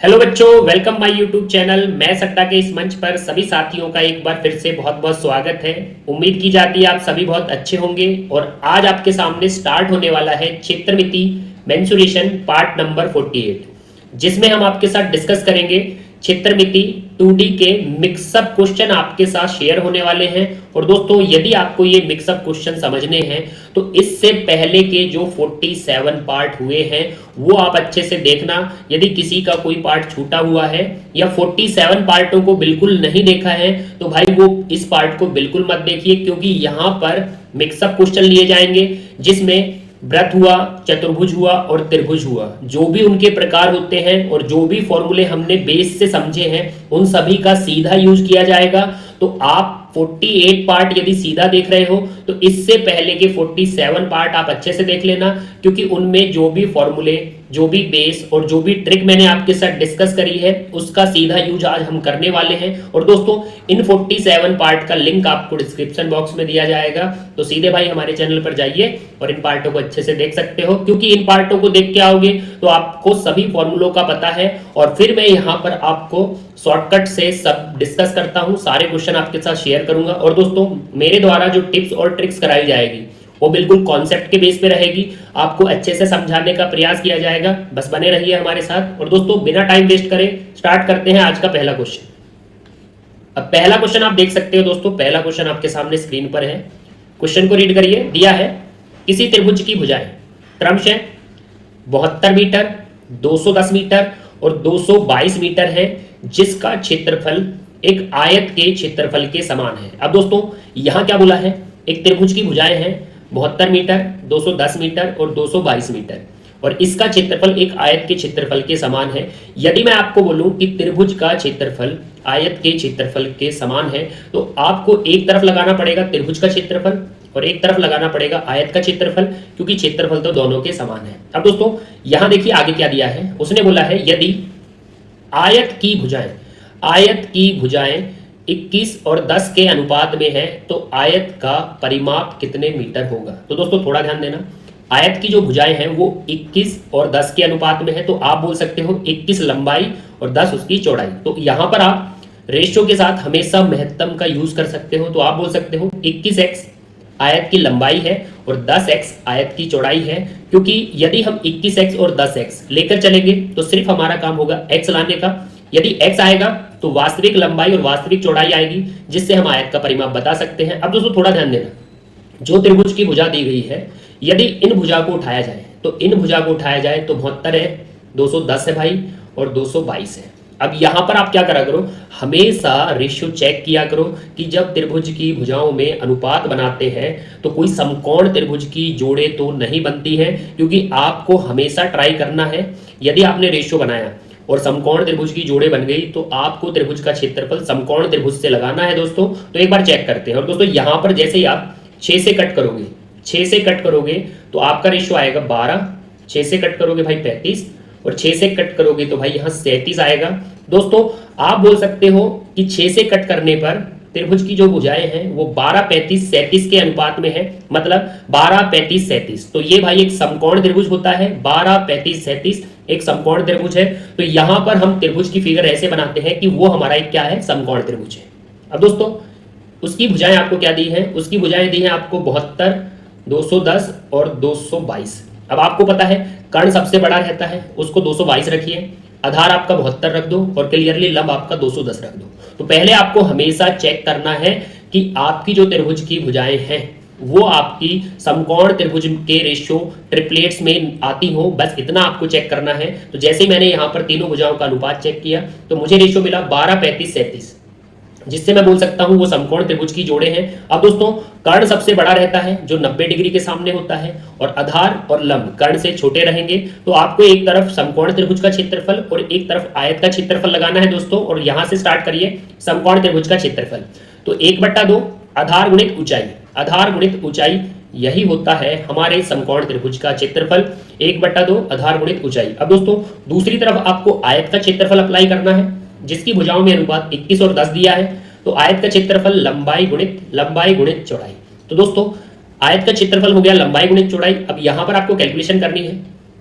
Hello बच्चों, welcome my YouTube channel. मैं सट्टा के इस मंच पर सभी साथियों का एक बार फिर से बहुत बहुत स्वागत है। उम्मीद की जाती है आप सभी बहुत अच्छे होंगे। और आज आपके सामने स्टार्ट होने वाला है क्षेत्रमिति मेंसुरेशन पार्ट नंबर 48, जिसमें हम आपके साथ डिस्कस करेंगे क्षेत्रमिति 2D के मिक्सअप क्वेश्चन आपके साथ शेयर होने वाले हैं। और दोस्तों, यदि आपको ये मिक्सअप क्वेश्चन समझने हैं तो इससे पहले के जो 47 पार्ट हुए हैं वो आप अच्छे से देखना। यदि किसी का कोई पार्ट छूटा हुआ है या 47 पार्टों को बिल्कुल नहीं देखा है तो भाई वो इस पार्ट को बिल्कुल मत देखिए, क्योंकि यहाँ पर मिक्सअप क्वेश्चन लिए जाएंगे जिसमें व्रत हुआ, चतुर्भुज हुआ और त्रिभुज हुआ, जो भी उनके प्रकार होते हैं और जो भी फॉर्मूले हमने बेस से समझे हैं उन सभी का सीधा यूज किया जाएगा। तो आप 48 पार्ट यदि सीधा देख रहे हो तो इससे पहले के 47 पार्ट आप अच्छे से देख लेना, क्योंकि उनमें जो भी फॉर्मूले, जो भी बेस और जो भी ट्रिक मैंने आपके साथ डिस्कस करी है उसका सीधा यूज आज हम करने वाले हैं। और दोस्तों, इन 47 पार्ट का लिंक आपको डिस्क्रिप्शन बॉक्स में दिया जाएगा, तो सीधे भाई हमारे चैनल पर जाइए और इन पार्टों को अच्छे से देख सकते हो, क्योंकि इन पार्टों को देख के आओगे तो आपको सभी फॉर्मूलों का पता है। और फिर मैं यहाँ पर आपको शॉर्टकट से सब डिस्कस करता हूँ, सारे क्वेश्चन आपके साथ शेयर करूंगा। और दोस्तों, मेरे द्वारा जो टिप्स और ट्रिक्स कराई जाएगी वो बिल्कुल कॉन्सेप्ट के बेस पे रहेगी, आपको अच्छे से समझाने का प्रयास किया जाएगा। बस बने रहिए हमारे साथ। और दोस्तों, बिना टाइम वेस्ट करे स्टार्ट करते हैं आज का पहला क्वेश्चन। अब पहला क्वेश्चन आप देख सकते हो दोस्तों, पहला क्वेश्चन आपके सामने स्क्रीन पर है। क्वेश्चन को रीड करिए। दिया है किसी त्रिभुज की भुजाएं क्रमशः 72 मीटर, 210 मीटर और 222 मीटर है, जिसका क्षेत्रफल एक आयत के क्षेत्रफल के समान है। अब दोस्तों, यहां क्या बोला है, एक त्रिभुज की भुजाएं हैं 72 मीटर, 210 मीटर और 222 मीटर, और इसका क्षेत्रफल एक आयत के क्षेत्रफल के समान है। यदि मैं आपको बोलूं कि त्रिभुज का क्षेत्रफल आयत के क्षेत्रफल के समान है तो आपको एक तरफ लगाना पड़ेगा त्रिभुज का क्षेत्रफल और एक तरफ लगाना पड़ेगा आयत का क्षेत्रफल, क्योंकि क्षेत्रफल तो दोनों के समान है। अब दोस्तों, यहां देखिए आगे क्या दिया है। उसने बोला है यदि आयत की भुजाएं 21 और 10 के अनुपात में है तो आयत का परिमाप कितने मीटर होगा। तो दोस्तों थोड़ा ध्यान देना, आयत की जो भुजाएं हैं वो 21 और 10 के अनुपात में है, तो आप बोल सकते हो 21 लंबाई और 10 उसकी चौड़ाई। तो यहां पर आप रेशियो के साथ हमेशा महत्तम का यूज कर सकते हो, तो आप बोल सकते हो 21x आयत की लंबाई है और 10x आयत की चौड़ाई है, क्योंकि यदि हम 21x और 10x लेकर चलेंगे तो सिर्फ हमारा काम होगा x लाने का। यदि x आएगा तो वास्तविक लंबाई और वास्तविक चौड़ाई आएगी, जिससे हम आयत का परिमाप बता सकते हैं। अब दोस्तों थोड़ा ध्यान देना, जो त्रिभुज की भुजा दी गई है, यदि इन भुजा को उठाया जाए तो 72 है, 210 है भाई और 222 है। अब यहां पर आप क्या करा करो, हमेशा रेशियो चेक किया करो कि जब त्रिभुज की भुजाओं में अनुपात बनाते हैं तो कोई समकोण त्रिभुज की जोड़े तो नहीं बनती है, क्योंकि आपको हमेशा ट्राई करना है। यदि आपने रेशियो बनाया और समकोण त्रिभुज की जोड़े बन गई तो आपको त्रिभुज का क्षेत्रफल समकोण त्रिभुज से लगाना है दोस्तों। तो एक बार चेक करते हैं। और दोस्तों, यहां पर जैसे ही आप 6 से कट करोगे तो आपका रेशियो आएगा 12, 6 से कट करोगे भाई 35 और 6 से कट करोगे तो भाई यहाँ 37 आएगा। दोस्तों, आप बोल सकते हो कि 6 से कट करने पर त्रिभुज की जो भुजाएं हैं वो 12, 35, 37 के अनुपात में है, मतलब 12, 35, 37। तो ये भाई एक समकोण त्रिभुज होता है, 12, 35, 37 एक समकोण त्रिभुज है। तो यहां पर हम त्रिभुज की फिगर ऐसे बनाते हैं कि वो हमारा एक क्या है, समकोण त्रिभुज है। अब दोस्तों, उसकी भुजाएं आपको क्या दी है, उसकी भुजाएं दी है आपको 72, 210 और 222। अब आपको पता है कर्ण सबसे बड़ा रहता है, उसको 222 रखिए, आधार आपका 72 रख दो और क्लियरली लंब आपका 210 रख दो। तो पहले आपको हमेशा चेक करना है कि आपकी जो त्रिभुज की भुजाएं हैं वो आपकी समकोण त्रिभुज के रेशियो ट्रिपलेट्स में आती हो, बस इतना आपको चेक करना है। तो जैसे ही मैंने यहाँ पर तीनों भुजाओं का अनुपात चेक किया तो मुझे रेशियो मिला 12, 35, 37, जिससे मैं बोल सकता हूं वो समकोण त्रिभुज की जोड़े हैं। अब दोस्तों, कर्ण सबसे बड़ा रहता है जो 90 डिग्री के सामने होता है, और आधार और लंब कर्ण से छोटे रहेंगे। तो आपको एक तरफ समकोण त्रिभुज का क्षेत्रफल और एक तरफ आयत का क्षेत्रफल लगाना है दोस्तों। और यहां से स्टार्ट करिए, समकोण त्रिभुज का क्षेत्रफल तो 1/2 आधार गुणित ऊंचाई, आधार गुणित ऊंचाई यही होता है हमारे समकोण त्रिभुज का क्षेत्रफल, 1/2 आधार गुणित ऊंचाई। अब दोस्तों, दूसरी तरफ आपको आयत का क्षेत्रफल अप्लाई करना है, जिसकी भुजाओं में अनुपात 21 और 10 दिया है। तो आयत का क्षेत्रफल लंबाई गुणित चौड़ाई। तो दोस्तों, आयत का क्षेत्रफल हो गया लंबाई गुणित चौड़ाई। अब यहां पर आपको कैलकुलेशन करनी है,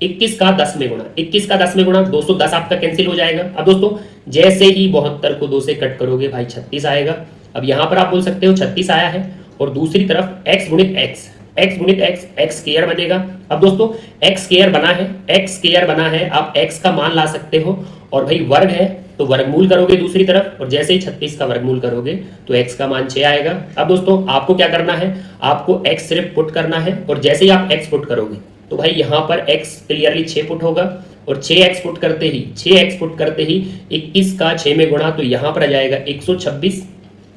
21 का 10 में गुणा, 21 का 10 में गुणा, 210 आपका कैंसिल हो जाएगा। अब दोस्तों जैसे ही 72 को 2 से कट करोगे भाई 36 आएगा। अब यहाँ पर आप बोल सकते हो 36 आया है, और दूसरी तरफ x गुणित x स्क्वायर बनेगा। अब दोस्तों x स्क्वायर बना है, x स्क्वायर बना है, आप x का मान ला सकते हो, और भाई वर्ग है तो वर्गमूल करोगे दूसरी तरफ, और जैसे ही 36 का वर्गमूल करोगे तो x का मान 6 आएगा। अब दोस्तों आपको क्या करना है, आपको x सिर्फ पुट करना है, और जैसे ही आप x पुट करोगे तो भाई यहाँ पर x क्लियरली 6 पुट होगा, और 6x पुट करते ही 21 का 6 में गुणा, तो यहाँ पर आ जाएगा 126।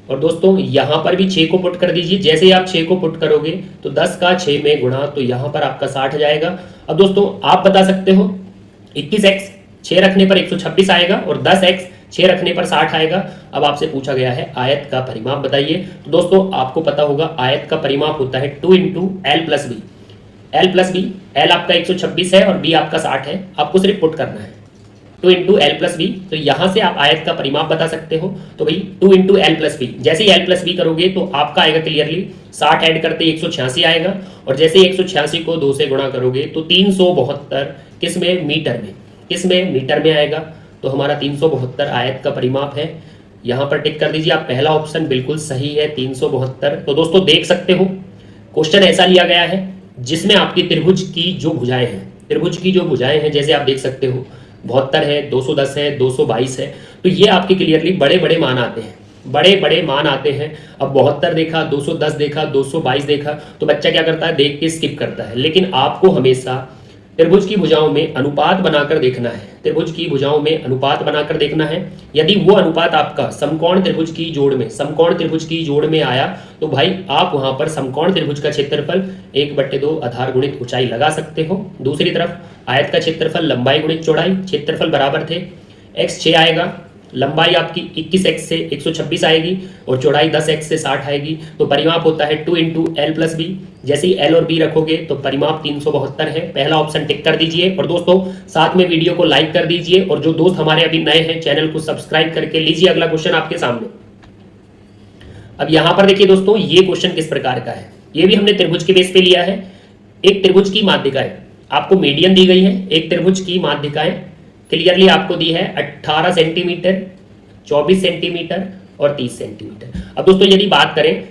और दोस्तों यहाँ पर भी 6 को पुट कर दीजिए, जैसे ही आप 6 को पुट करोगे तो 10 का 6 में गुणा, तो यहाँ पर आपका 60 आ जाएगा। अब दोस्तों आप बता सकते हो 21x 6 रखने पर 126 आएगा, और 10x 6 रखने पर 60 आएगा। अब आपसे पूछा गया है आयत का परिमाप बताइए। तो दोस्तों आपको पता होगा आयत का परिमाप होता है 2 into L plus B, L आपका 126 है और बी आपका 60 है, आपको सिर्फ पुट करना है 2 इंटू एल प्लस बी। तो यहाँ से आप आयत का परिमाप बता सकते हो। तो भाई 2 इंटू एल प्लस बी, जैसे ही एल प्लस बी करोगे तो आपका आएगा क्लियरली 60 ऐड करते 186 आएगा, और जैसे 186 को 2 से गुणा करोगे तो 372 किस में, मीटर में आएगा। तो हमारा 372 आयत का परिमाप है। यहाँ पर टिक कर दीजिए आप, पहला ऑप्शन बिल्कुल सही है 372। तो दोस्तों देख सकते हो क्वेश्चन ऐसा लिया गया है जिसमें आपकी त्रिभुज की जो भुजाएं हैं, जैसे आप देख सकते हो 72 है, 210 है, 222 है, तो ये आपके क्लियरली बड़े बड़े मान आते हैं। अब 72 देखा, 210 देखा, 222 देखा, तो बच्चा क्या करता है, देख के स्किप करता है। लेकिन आपको हमेशा त्रिभुज की भुजाओं में अनुपात बनाकर देखना है, यदि वो अनुपात आपका समकोण त्रिभुज की जोड़ में आया तो भाई आप वहां पर समकोण त्रिभुज का क्षेत्रफल 1/2 आधार गुणित ऊंचाई लगा सकते हो। दूसरी तरफ आयत का क्षेत्रफल लंबाई गुणित चौड़ाई, क्षेत्रफल बराबर थे, x 6 आएगा, लंबाई आपकी 21x से 126 आएगी, और चौड़ाई 10x से 60 आएगी। तो परिमाप होता है 2 इंटू एल प्लस बी। जैसे ही एल और बी रखोगे तो परिमाप 372 है। पहला ऑप्शन टिक कर दीजिए, और दोस्तों साथ में वीडियो को लाइक कर दीजिए, और जो दोस्त हमारे अभी नए हैं चैनल को सब्सक्राइब करके लीजिए। अगला क्वेश्चन आपके सामने। अब यहाँ पर देखिए दोस्तों ये क्वेश्चन किस प्रकार का है, ये भी हमने त्रिभुज के बेस पे लिया है। एक त्रिभुज की माध्यिकाएं आपको मीडियन दी गई है, एक त्रिभुज की माध्यिकाएं क्लियरली आपको दी है 18 सेंटीमीटर, 24 सेंटीमीटर और 30 सेंटीमीटर। अब दोस्तों यदि बात करें,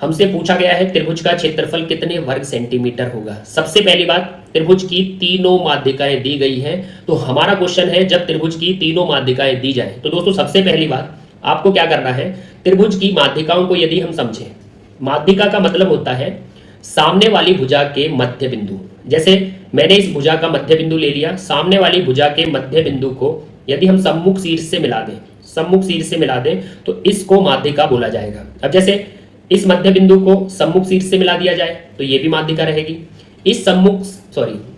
हमसे पूछा गया है त्रिभुज का क्षेत्रफल कितने वर्ग सेंटीमीटर होगा। सबसे पहली बात, त्रिभुज की तीनों माध्यिकाएं दी गई हैं, तो हमारा क्वेश्चन है जब त्रिभुज की तीनों माध्यिकाएं दी जाए तो दोस्तों सबसे पहली बात आपको क्या करना है, त्रिभुज की माध्यिकाओं को यदि हम समझें, माध्यिका का मतलब होता है सामने वाली भुजा के मध्य बिंदु। जैसे मैंने इस भुजा का मध्य बिंदु ले लिया, सामने वाली भुजा के मध्य बिंदु को यदि हम सम्मुख शीर्ष से मिला दें तो इसको माध्यिका बोला जाएगा। अब जैसे इस मध्य बिंदु को सम्मुख शीर्ष से मिला दिया जाए तो ये भी माध्यिका रहेगी।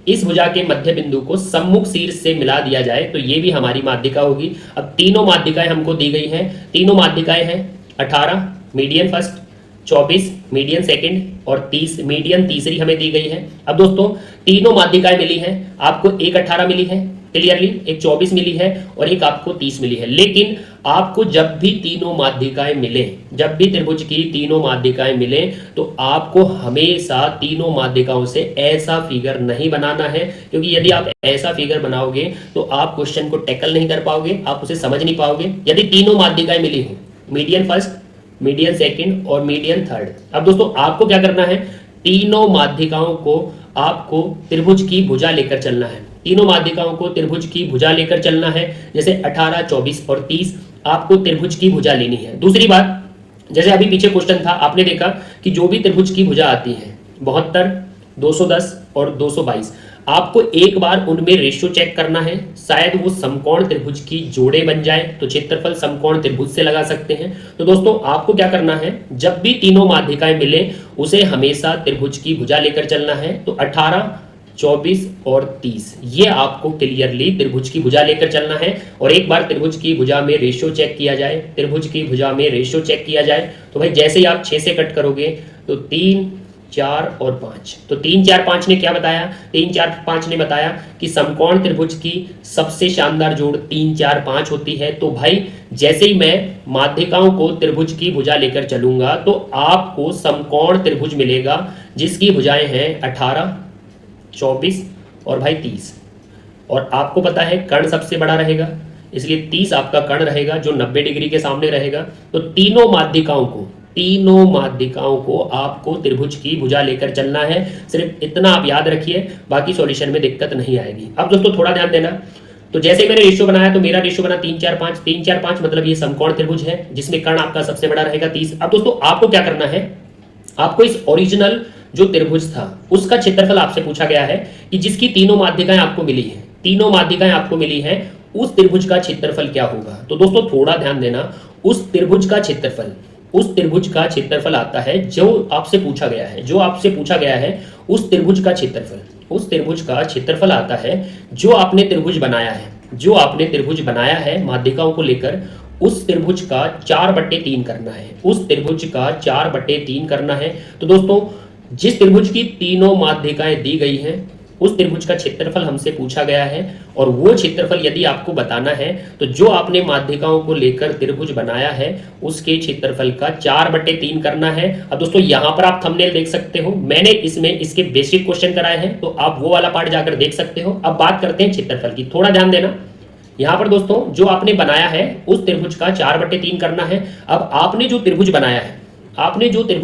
इस भुजा के मध्य बिंदु को सम्मुख शीर्ष से मिला दिया जाए तो ये भी हमारी माध्यिका होगी। अब तीनों माध्यिकाएं हमको दी गई हैं, तीनों माध्यिकाएं हैं 18 मीडियन फर्स्ट, 24 मीडियन सेकंड और 30 मीडियन तीसरी हमें दी गई है। अब दोस्तों तीनों माध्यिकाएं मिली हैं, आपको एक 18 मिली है क्लियरली, एक 24 मिली है और एक आपको 30 मिली है। लेकिन आपको जब भी तीनों माध्यिकाएं मिले, जब भी त्रिभुज की तीनों माध्यिकाएं मिले तो आपको हमेशा तीनों माध्यिकाओं से ऐसा फिगर नहीं बनाना है, क्योंकि यदि आप ऐसा फिगर बनाओगे तो आप क्वेश्चन को टैकल नहीं कर पाओगे, आप उसे समझ नहीं पाओगे। यदि तीनों माध्यिकाएं मिली हो, मीडियन फर्स्ट, मीडियन सेकंड और मीडियन थर्ड, अब दोस्तों आपको क्या करना है, तीनों माध्यिकाओं को आपको त्रिभुज की भुजा लेकर चलना है, तीनों माध्यिकाओं को त्रिभुज की भुजा लेकर चलना है। जैसे 18, 24 और 30 आपको त्रिभुज की भुजा लेनी है। दूसरी बात, जैसे अभी पीछे क्वेश्चन था, आपने देखा कि जो भी त्रिभुज की भुजा आती है 72, 210 और 222, आपको एक बार उनमें रेशियो चेक करना है, शायद वो समकोण त्रिभुज की जोड़े बन जाए तो क्षेत्रफल समकोण त्रिभुज से लगा सकते हैं। तो दोस्तों आपको क्या करना है, जब भी तीनों माध्यिकाएं मिले उसे हमेशा त्रिभुज की भुजा लेकर चलना है। तो 18, 24 और 30 ये आपको क्लियरली त्रिभुज की भुजा लेकर चलना है। और एक बार त्रिभुज की भुजा में रेशियो चेक किया जाए, तो भाई जैसे ही आप 6 से कट करोगे तो 3, 4 और 5, तो 3, 4, 5 ने क्या बताया, 3, 4, 5 ने बताया कि समकोण त्रिभुज की सबसे शानदार जोड़ 3, 4, 5 होती है। तो भाई जैसे ही मैं माध्यिकाओं को त्रिभुज की भुजा लेकर चलूंगा तो आपको समकोण त्रिभुज मिलेगा जिसकी भुजाएं हैं 18, 24 और भाई 30, और आपको पता है कर्ण सबसे बड़ा रहेगा, इसलिए 30 आपका कर्ण रहेगा जो 90 डिग्री के सामने रहेगा। तो तीनों माध्यिकाओं को आपको त्रिभुज की भुजा लेकर चलना है। सिर्फ इतना आप याद रखिए, बाकी सॉल्यूशन में दिक्कत नहीं आएगी। अब दोस्तों थोड़ा ध्यान देना, तो जैसे मैंने रेशियो बनाया तो मेरा रेशियो बना 3 4 5, 3 4 5 मतलब ये समकोण त्रिभुज है जिसमें कर्ण आपका सबसे बड़ा रहेगा 30। अब दोस्तों आपको क्या करना है, आपको इस ओरिजिनल जो त्रिभुज था उसका क्षेत्रफल आपसे पूछा गया है कि जिसकी तीनों माध्यिकाएं आपको मिली है, तीनों माध्यिकाएं आपको मिली हैं, उस त्रिभुज का क्षेत्रफल क्या होगा। तो दोस्तों थोड़ा ध्यान देना, उस त्रिभुज का क्षेत्रफल आता है जो आपसे पूछा गया है, उस त्रिभुज का क्षेत्रफल आता है जो आपने त्रिभुज बनाया है, माध्यिकाओं को लेकर उस त्रिभुज का 4/3 करना है। तो दोस्तों जिस त्रिभुज की तीनों माध्यिकाएं दी गई हैं उस त्रिभुज का क्षेत्रफल हमसे पूछा गया है, और वो क्षेत्रफल यदि आपको बताना है तो जो आपने माध्यिकाओं को लेकर त्रिभुज बनाया है उसके क्षेत्रफल का 4/3 करना है। अब दोस्तों यहां पर आप थंबनेल देख सकते हो, मैंने इसमें इसके बेसिक क्वेश्चन कराए हैं, तो आप वो वाला पार्ट जाकर देख सकते हो। अब बात करते हैं क्षेत्रफल की, थोड़ा ध्यान देना। यहां पर दोस्तों जो आपने बनाया है उस त्रिभुज का 4/3 करना है। अब आपने जो त्रिभुज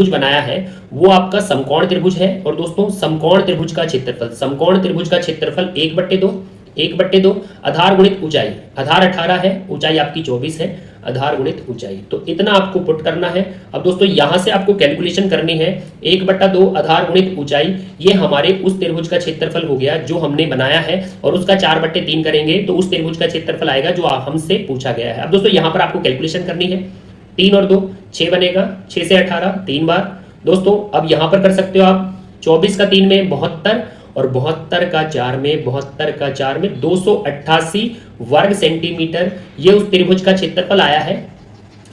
बनाया है वो आपका समकोण त्रिभुज है, और दोस्तों समकोण त्रिभुज का क्षेत्रफल 1/2 आधार गुणित ऊंचाई, आधार 18 है, ऊंचाई आपकी 24 है, आधार गुणित ऊंचाई, तो इतना आपको पुट करना है। अब दोस्तों यहां से आपको कैलकुलेशन करनी है, 1/2 आधार गुणित ऊंचाई, ये हमारे उस त्रिभुज का क्षेत्रफल हो गया जो हमने बनाया है, और उसका 4/3 करेंगे तो उस त्रिभुज का क्षेत्रफल आएगा जो हमसे पूछा गया है। अब दोस्तों यहां पर आपको कैलकुलेशन करनी है, 3 और 2 6 बनेगा, 6 से 18 3 बार। दोस्तों अब यहां पर कर सकते हो आप, 24 का 3 में 72, और 72 का 4 में 288 वर्ग सेंटीमीटर, ये उस त्रिभुज का क्षेत्रफल आया है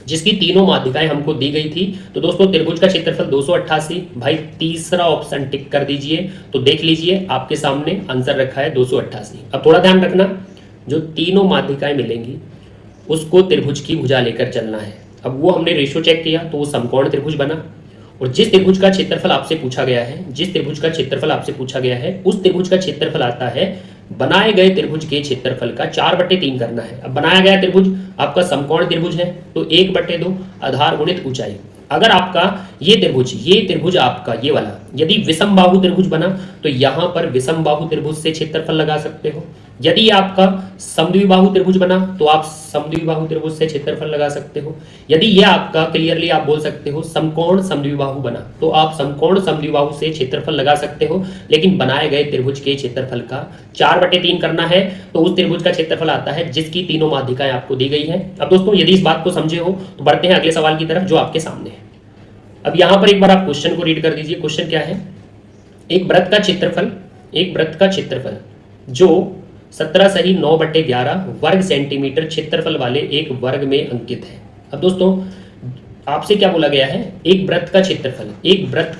जिसकी तीनों माध्यिकाएं हमको दी गई थी। तो दोस्तों त्रिभुज का क्षेत्रफल 288, भाई तीसरा ऑप्शन टिक कर दीजिए, तो देख लीजिए आपके सामने आंसर रखा है 288। अब थोड़ा ध्यान रखना, जो तीनों माध्यिकाएं मिलेंगी उसको त्रिभुज की भुजा लेकर चलना है। अब वो हमने रेशियो चेक किया तो वो समकोण त्रिभुज बना, और जिस त्रिभुज का क्षेत्रफल आपसे पूछा गया है उस त्रिभुज का क्षेत्रफल आता है बनाए गए त्रिभुज के क्षेत्रफल का 4/3 करना है। अब बनाया गया त्रिभुज आपका समकोण त्रिभुज है, तो 1/2 आधार गुणित ऊंचाई। अगर आपका ये त्रिभुज आपका ये वाला यदि विषम बाहु त्रिभुज बना तो यहां पर विषम बाहु त्रिभुज से क्षेत्रफल लगा सकते हो। यदि आपका समद्विबाहु त्रिभुज बना तो आप समद्विबाहु त्रिभुज से क्षेत्रफल लगा सकते हो। यदि ये आपका क्लियरली आप बोल सकते हो समकोण समद्विबाहु बना तो आप समकोण समद्विबाहु से क्षेत्रफल लगा सकते हो, लेकिन बनाए गए त्रिभुज के क्षेत्रफल का 4/3 करना है, तो उस त्रिभुज का क्षेत्रफल आता है जिसकी तीनों माध्यिकाएं आपको दी गई है। अब दोस्तों यदि इस बात को समझे हो तो बढ़ते हैं अगले सवाल की तरफ जो आपके सामने है। अब यहां पर एक बार आप क्वेश्चन को रीड कर दीजिए। क्वेश्चन क्या है, एक वृत्त का क्षेत्रफल जो 17 सही 9/11 वर्ग सेंटीमीटर क्षेत्रफल वाले एक वर्ग में अंकित है। अब दोस्तों आपसे क्या बोला गया है, एक वृत्त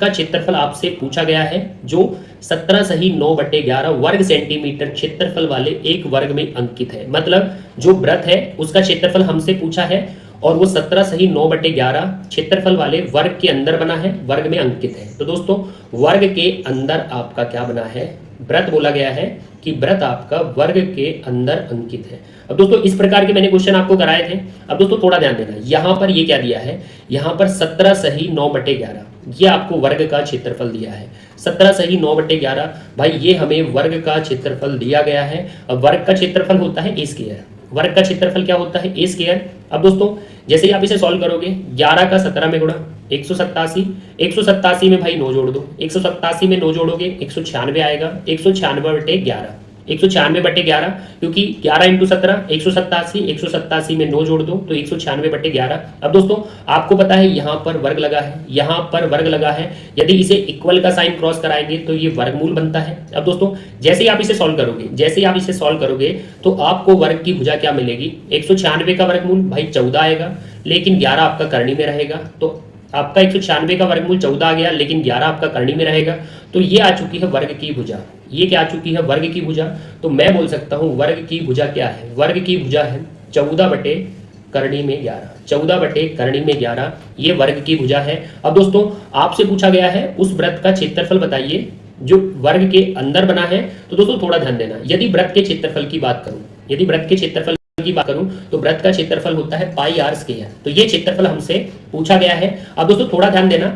का क्षेत्रफल आपसे पूछा गया है जो 17 सही 9/11 वर्ग सेंटीमीटर क्षेत्रफल वाले एक वर्ग में अंकित है। मतलब जो वृत्त है उसका क्षेत्रफल हमसे पूछा है और वो 17 सही 9/11 क्षेत्रफल वाले वर्ग के अंदर बना है, वर्ग में अंकित है। तो दोस्तों वर्ग के अंदर आपका क्या बना है, वृत्त बोला गया है कि वृत्त आपका वर्ग के अंदर अंकित है। अब दोस्तों इस प्रकार के मैंने क्वेश्चन आपको कराए थे। अब दोस्तों थोड़ा ध्यान देना, यहां पर ये क्या दिया है, यहां पर 17 सही 9/11 ये आपको वर्ग का क्षेत्रफल दिया है। 17 सही 9/11 भाई ये हमें वर्ग का क्षेत्रफल दिया गया है। अब वर्ग का क्षेत्रफल होता है ए स्क्वायर, वर्ग का क्षेत्रफल क्या होता है ए स्क्वायर। अब दोस्तों जैसे ही आप इसे सॉल्व करोगे 11 का 17 में गुणा 187 में भाई 9 जोड़ दो, 187 में 9 जोड़ोगे 196 आएगा, 196/11 क्योंकि 11 × 17 187 में 9 जोड़ दो तो 196/11। अब दोस्तों आपको पता है यहाँ पर वर्ग लगा है, यदि इसे इक्वल का साइन क्रॉस कराएंगे तो ये वर्गमूल बनता है। अब दोस्तों जैसे ही आप इसे सॉल्व करोगे तो आपको वर्ग की भुजा क्या मिलेगी, 196 का वर्गमूल भाई 14 आएगा, लेकिन 11 आपका करनी में रहेगा, तो आपका 196 का वर्गमूल 14 आ गया, लेकिन 11 आपका करनी में रहेगा, तो ये आ चुकी है वर्ग की भुजा। ये क्या आ चुकी है, वर्ग की भुजा। तो मैं बोल सकता हूं वर्ग की भुजा क्या है, वर्ग की भुजा है 14/11, ये वर्ग की भुजा है। अब दोस्तों आपसे पूछा गया है उस वृत्त का क्षेत्रफल बताइए जो वर्ग के अंदर बना है। तो दोस्तों थोड़ा ध्यान देना, यदि वृत्त के क्षेत्रफल की बात करूं, यदि वृत्त के क्षेत्रफल की बात करूं तो वृत्त का क्षेत्रफल होता है पाई आर स्क्वायर। तो ये क्षेत्रफल हमसे पूछा गया है। अब दोस्तों थोड़ा ध्यान देना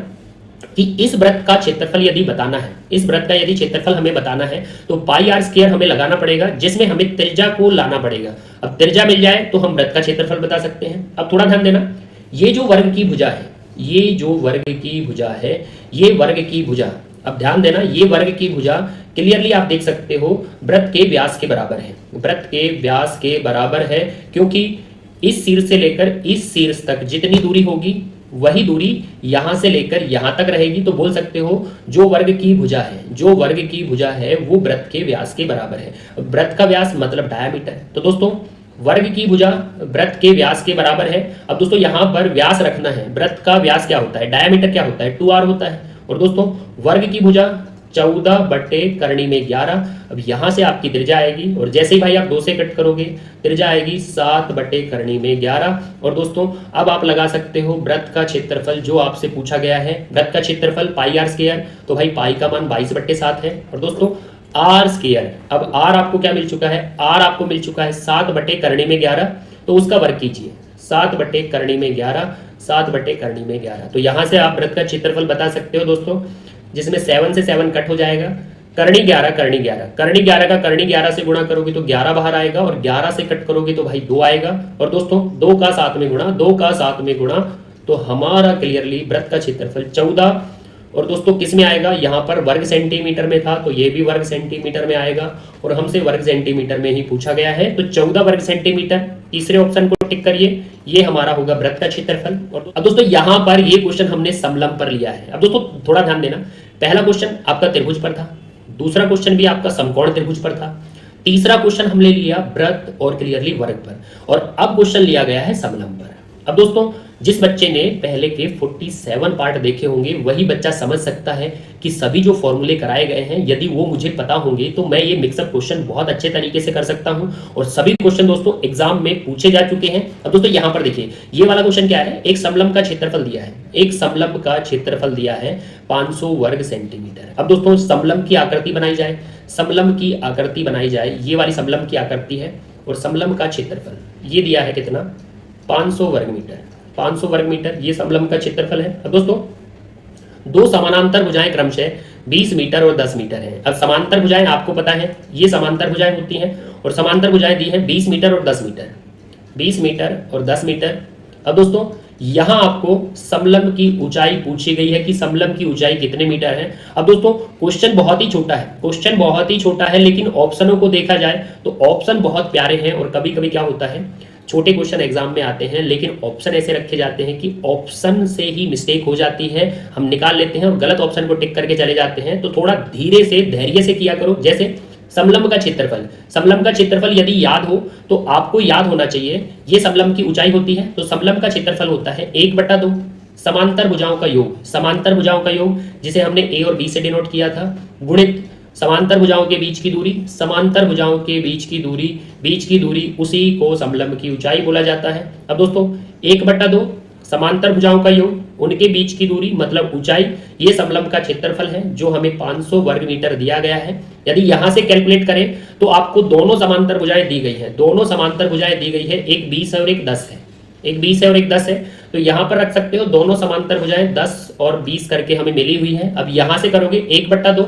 कि इस वृत्त का क्षेत्रफल यदि बताना है, इस वृत्त का यदि क्षेत्रफल हमें बताना है तो पाई आर स्क्वायर हमें लगाना पड़ेगा, जिसमें हमें त्रिज्या को लाना पड़ेगा। अब त्रिज्या मिल जाए तो हम वृत्त का क्षेत्रफल बता सकते हैं। अब थोड़ा ध्यान देना, ये जो वर्ग की भुजा है, ये जो वर्ग की भुजा है, ये वर्ग की भुजा, अब ध्यान देना, ये वर्ग की भुजा क्लियरली आप देख सकते हो वृत्त के व्यास के बराबर है, वृत्त के व्यास के बराबर है, क्योंकि इस शीर्ष से लेकर इस शीर्ष तक जितनी दूरी होगी वही दूरी यहां से लेकर यहां तक रहेगी। तो बोल सकते हो जो वर्ग की भुजा है, जो वर्ग की भुजा है वो वृत्त के व्यास के बराबर है। वृत्त का व्यास मतलब डायमीटर। तो दोस्तों वर्ग की भुजा वृत्त के व्यास के बराबर है। अब दोस्तों यहां पर व्यास रखना है, वृत्त का व्यास क्या होता है, डायमीटर क्या होता है, 2r होता है। और दोस्तों वर्ग की भुजा 14 बटे करनी में 11। अब यहां से आपकी त्रिज्या आएगी, और जैसे ही भाई आप 2 से कट करोगे त्रिज्या आएगी 7 बटे करनी में 11। और दोस्तों अब आप लगा सकते हो वृत्त का क्षेत्रफल जो आपसे पूछा गया है, वृत्त का क्षेत्रफल पाई आर स्क्वायर, तो भाई पाई का मान 22 बटे 7 है। और दोस्तों आर स्क्वायर, अब आर आपको क्या मिल चुका है, आर आपको मिल चुका है 7 बटे करनी में 11, तो उसका वर्ग कीजिए 7 बटे करनी में 11, 7 बटे करनी में 11। तो यहां से आप वृत्त का क्षेत्रफल बता सकते हो दोस्तों, जिसमें 7 से 7 कट हो जाएगा, करनी 11, करनी 11, करनी 11 का करनी 11 से गुणा करोगे तो 11 बाहर आएगा, और 11 से कट करोगे तो भाई 2 आएगा। और दोस्तों 2 का 7 में गुणा, 2 का 7 में गुणा, तो हमारा क्लियरली वृत्त का क्षेत्रफल 14। और दोस्तों किस में आएगा, यहाँ पर वर्ग सेंटीमीटर में था तो ये भी वर्ग सेंटीमीटर में आएगा, और हमसे वर्ग सेंटीमीटर में ही पूछा गया है, तो 14 वर्ग सेंटीमीटर। तीसरे ऑप्शन को टिक करिए, ये हमारा होगा वृत्त का क्षेत्रफल। और अब दोस्तों यहाँ पर ये क्वेश्चन हमने समलंब पर लिया है। अब दोस्तों थोड़ा ध्यान देना, पहला क्वेश्चन आपका त्रिभुज पर था, दूसरा क्वेश्चन भी आपका समकोण त्रिभुज पर था, तीसरा क्वेश्चन हमने लिया वृत्त और क्लियरली वर्ग पर, और अब क्वेश्चन लिया गया है समलंब पर। अब दोस्तों जिस बच्चे ने पहले के 47 पार्ट देखे होंगे वही बच्चा समझ सकता है कि सभी जो फॉर्मूले कराए गए हैं यदि वो मुझे पता होंगे तो मैं ये मिक्सअप क्वेश्चन बहुत अच्छे तरीके से कर सकता हूं, और सभी क्वेश्चन दोस्तों एग्जाम में पूछे जा चुके हैं। अब दोस्तों यहां पर देखिए ये वाला क्वेश्चन क्या है, एक समलंब का क्षेत्रफल दिया है, एक समलंब का क्षेत्रफल दिया है 500 वर्ग सेंटीमीटर। अब दोस्तों समलंब की आकृति बनाई जाए, समलंब की आकृति बनाई जाए, ये वाली समलंब की आकृति है, और समलंब का क्षेत्रफल ये दिया है कितना, 500 वर्ग मीटर, 500 वर्ग मीटर ये समलंब का क्षेत्रफल है। अब दोस्तों दो समानांतर भुजाएं क्रमशः 20 मीटर और 10 मीटर हैं। अब समांतर भुजाएं आपको पता है ये समांतर भुजाएं होती हैं, और समांतर भुजाएं दी हैं 20 मीटर और 10 मीटर, 20 मीटर और 10 मीटर। अब दोस्तों यहां आपको समलंब की ऊंचाई पूछी गई है कि समलंब की ऊंचाई कितने मीटर है। अब दोस्तों क्वेश्चन बहुत ही छोटा है, क्वेश्चन बहुत ही छोटा है, लेकिन ऑप्शनों को देखा जाए तो ऑप्शन बहुत प्यारे हैं। और कभी कभी क्या होता है छोटे क्वेश्चन एग्जाम में आते हैं लेकिन ऑप्शन ऐसे रखे जाते हैं कि ऑप्शन से ही मिस्टेक हो जाती है, हम निकाल लेते हैं और गलत ऑप्शन को टिक करके चले जाते हैं। तो थोड़ा धीरे से धैर्य से किया करो। जैसे समलंब का क्षेत्रफल, समलंब का क्षेत्रफल यदि याद हो तो आपको याद होना चाहिए ये समलंब की ऊंचाई होती है, तो समलंब का क्षेत्रफल होता है 1/2 समांतर भुजाओं का योग, समांतर भुजाओं का योग जिसे हमने ए और बी से डिनोट किया था, गुणित समांतर भुजाओं के बीच की दूरी, समांतर भुजाओं के बीच की दूरी उसी को समलंब की ऊंचाई बोला जाता है। अब दोस्तों 1/2 समांतर भुजाओं का योग, उनके बीच की दूरी मतलब ऊंचाई, ये समलंब का क्षेत्रफल है जो हमें 500 वर्ग मीटर दिया गया है। यदि यहां से कैलकुलेट करें तो आपको दोनों समांतर भुजाएं दी गई है, दोनों समांतर भुजाएं दी गई है, एक 20 है और एक 10 है, एक 20 है और एक 10 है। तो यहां पर रख सकते हो दोनों समांतर भुजाएं 10 और 20 करके हमें मिली हुई है। अब यहां से करोगे 1/2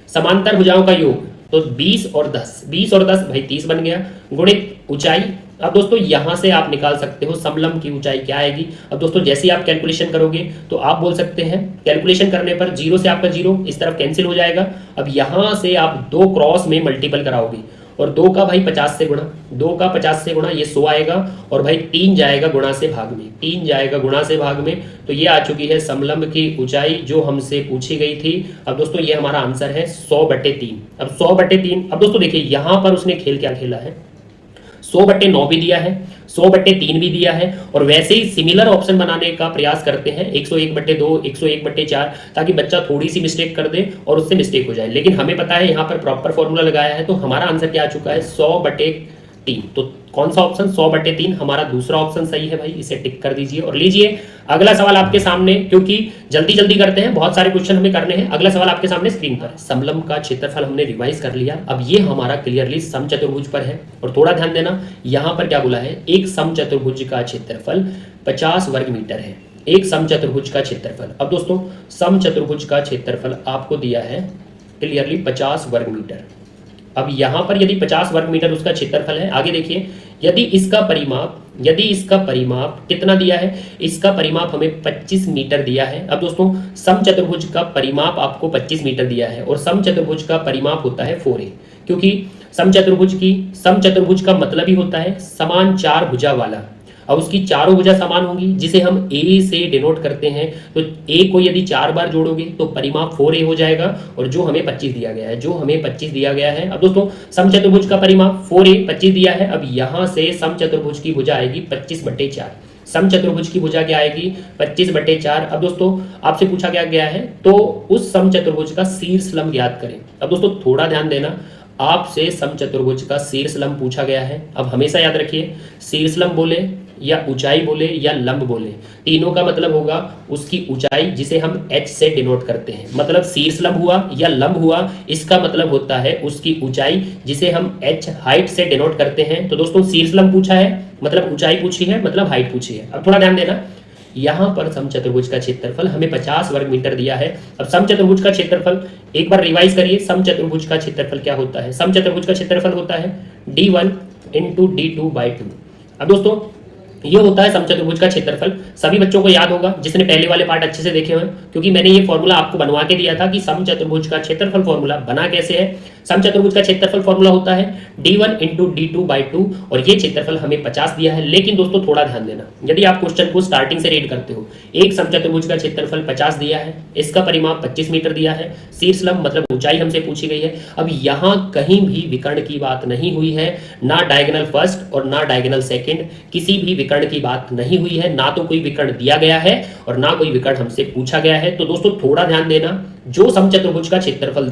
समांतर भुजाओं का योग, तो 20 और 10, 20 और 10 भाई 30 बन गया, गुणित ऊंचाई। अब दोस्तों यहां से आप निकाल सकते हो समलंब की ऊंचाई क्या आएगी। अब दोस्तों जैसे ही आप कैलकुलेशन करोगे तो आप बोल सकते हैं, कैलकुलेशन करने पर 0 से आपका 0 इस तरफ कैंसिल हो जाएगा। अब यहां से आप 2 क्रॉस में मल्टीपल कराओगे और 2 का भाई 50 से गुणा, 2 का 50 से गुणा, ये 100 आएगा, और भाई 3 जाएगा गुणा से भाग में, 3 जाएगा गुणा से भाग में। तो ये आ चुकी है समलंब की ऊंचाई जो हमसे पूछी गई थी। अब दोस्तों ये हमारा आंसर है 100/3। अब 100/3, अब दोस्तों देखिए यहां पर उसने खेल क्या खेला है, 100/9 भी दिया है, 100/3 भी दिया है, और वैसे ही सिमिलर ऑप्शन बनाने का प्रयास करते हैं 101/2, 101/4, ताकि बच्चा थोड़ी सी मिस्टेक कर दे और उससे मिस्टेक हो जाए। लेकिन हमें पता है यहाँ पर प्रॉपर फॉर्मूला लगाया है, तो हमारा आंसर क्या आ चुका है 100/3। तो कौन सा ऑप्शन? 100/3 हमारा दूसरा ऑप्शन सही है भाई, इसे टिक कर दीजिए। और लीजिए अगला सवाल आपके सामने, क्योंकि जल्दी जल्दी करते हैं, बहुत सारे क्वेश्चन हमें करने हैं। अगला सवाल आपके सामने स्क्रीन पर। समलंब का क्षेत्रफल हमने रिवाइज कर लिया, अब ये हमारा क्लियरली समचतुर्भुज पर है। और थोड़ा ध्यान देना, यहाँ पर क्या बोला है, एक समचतुर्भुज का क्षेत्रफल 50 वर्ग मीटर है। एक समचतुर्भुज का क्षेत्रफल, अब दोस्तों समचतुर्भुज का क्षेत्रफल आपको दिया है क्लियरली 50 वर्ग मीटर। अब यहां पर यदि 50 वर्ग मीटर उसका क्षेत्रफल है, आगे देखिए, यदि इसका परिमाप कितना दिया है, इसका परिमाप हमें 25 मीटर दिया है। अब दोस्तों समचतुर्भुज का परिमाप आपको 25 मीटर दिया है और समचतुर्भुज का परिमाप होता है 4a, क्योंकि समचतुर्भुज का मतलब ही होता है समान चार भुजा वाला। अब उसकी चारों भुजा समान होंगी, जिसे हम a से डिनोट करते हैं। तो a को यदि 4 बार जोड़ोगे तो परिमाप 4a हो जाएगा, और जो हमें 25 दिया गया है, अब दोस्तों समचतुर्भुज का परिमाप 4a 25 दिया है। अब यहां से समचतुर्भुज की भुजा आएगी 25/4। समचतुर्भुज की भुजा क्या आएगी? 25/4। अब दोस्तों आपसे पूछा गया है तो उस समचतुर्भुज का शीर्षलंब ज्ञात करें। अब दोस्तों थोड़ा ध्यान देना, आपसे समचतुर्भुज का शीर्षलंब पूछा गया है। अब हमेशा याद रखिए, शीर्षलंब बोले या ऊंचाई बोले या लंब बोले, तीनों का मतलब होगा उसकी ऊंचाई, जिसे हम h से डिनोट करते हैं। मतलब शीर्षलंब हुआ या लंब हुआ, इसका मतलब होता है उसकी ऊंचाई, जिसे हम h हाइट से डिनोट करते हैं। तो दोस्तों शीर्षलंब पूछा है मतलब ऊंचाई पूछी है, मतलब हाइट पूछी है। अब थोड़ा ध्यान देना, यहां पर समचतुर्भुज का क्षेत्रफल हमें 50 वर्ग मीटर दिया है। अब समचतुर्भुज का क्षेत्रफल एक बार रिवाइज करिए, समचतुर्भुज का क्षेत्रफल क्या होता है? समचतुर्भुज का क्षेत्रफल होता है d1 × d2/2। अब दोस्तों ये होता है समचतुर्भुज का क्षेत्रफल। सभी बच्चों को याद होगा जिसने पहले वाले पार्ट अच्छे से देखे हुए, क्योंकि मैंने ये फॉर्मूला आपको बनवा के दिया था कि समचतुर्भुज का क्षेत्रफल फॉर्मूला बना कैसे है। समचतुर्भुज का क्षेत्रफल फॉर्मूला होता है d1 × d2/2, और ये क्षेत्रफल हमें 50 दिया है। लेकिन दोस्तों थोड़ा ध्यान देना, यदि आप क्वेश्चन को स्टार्टिंग से रीड करते हो, एक समचतुर्भुज का क्षेत्रफल 50 दिया है, इसका परिमाप 25 मीटर दिया है, शीर्षलंब मतलब ऊंचाई हमसे पूछी गई है। अब यहाँ कहीं भी विकर्ण की बात नहीं हुई है, ना डायगोनल फर्स्ट और ना डायगोनल सेकंड, किसी भी विकर्ण की बात नहीं हुई है, ना तो कोई विकर्ण दिया गया है और ना कोई विकर्ण हमसे पूछा गया है। तो दोस्तों थोड़ा ध्यान देना, जो समचतुर्भुज का क्षेत्रफल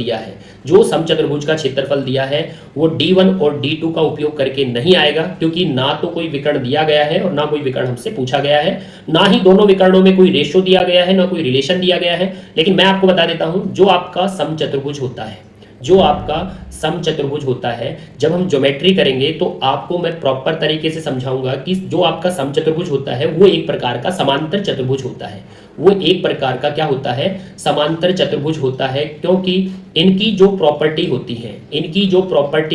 दिया है वो d1 और d2 का उपयोग करके नहीं आएगा, क्योंकि ना तो कोई विकर्ण दिया गया है और ना कोई विकर्ण हमसे पूछा गया है, ना ही दोनों विकर्णों में कोई रेशो दिया गया है, ना कोई रिलेशन दिया गया है। लेकिन मैं आपको बता देता हूं, जो आपका समचतुर्भुज होता है, जब हम ज्योमेट्री करेंगे तो आपको मैं प्रॉपर तरीके से समझाऊंगा कि जो आपका समचतुर्भुज होता है वो एक प्रकार का समांतर चतुर्भुज होता है। वो एक प्रकार का क्या होता है? समांतर चतुर्भुज होता है, क्योंकि इनकी जो प्रॉपर्टी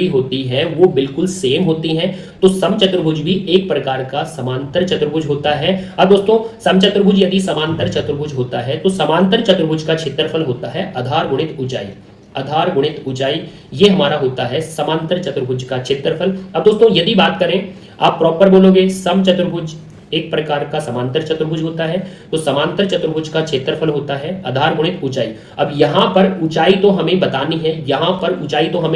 होती है वो बिल्कुल सेम होती है। तो समचतुर्भुज भी एक प्रकार का समांतर चतुर्भुज होता है। अब दोस्तों समचतुर्भुज यदि समांतर चतुर्भुज होता है तो समांतर चतुर्भुज का क्षेत्रफल होता है आधार गुणित ऊंचाई, ये हमारा होता है समांतर चतुर्भुज का क्षेत्रफल। अब दोस्तों यदि बात करें, आप प्रॉपर बोलोगे समचतुर्भुज एक प्रकार का समांतर चतुर्भुज होता है, तो समांतर चतुर्भुज का क्षेत्रफल होता है आधार गुणित ऊंचाई। अब यहाँ पर ऊंचाई तो हमें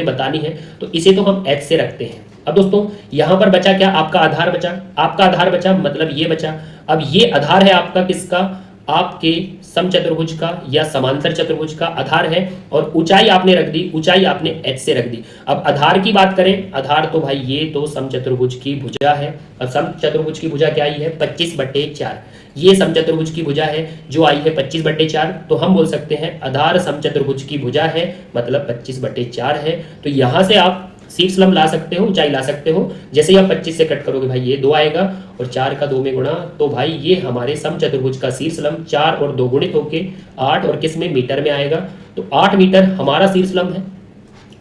बतानी है, तो इसे तो हम h से रखते हैं। अब दोस्तों यहाँ पर बचा क्या? आपका आधार बचा, मतलब ये बचा। अब ये आधार है आपका किसका? आपके समचतुर्भुज का या समांतर चतुर्भुज का आधार है, और ऊंचाई आपने रख दी, ऊंचाई आपने h से रख दी। अब आधार की बात करें, आधार तो भाई ये तो समचतुर्भुज की भुजा है। अब समचतुर्भुज की भुजा क्या आई है? 25/4। ये समचतुर्भुज की भुजा है जो आई है 25/4, तो हम बोल सकते हैं आधार समचतुर्भुज की भुजा है, मतलब 25/4 है। तो यहां से आप शीर्षलंब ला सकते हो, ऊंचाई ला सकते हो। जैसे ही आप 25 से कट करोगे भाई ये 2 आएगा, और 4 का 2 में गुणा, तो भाई ये हमारे समचतुर्भुज का शीर्षलंब 4 और 2 गुणित होके 8, और किस में? मीटर में आएगा। तो 8 मीटर हमारा शीर्षलंब है।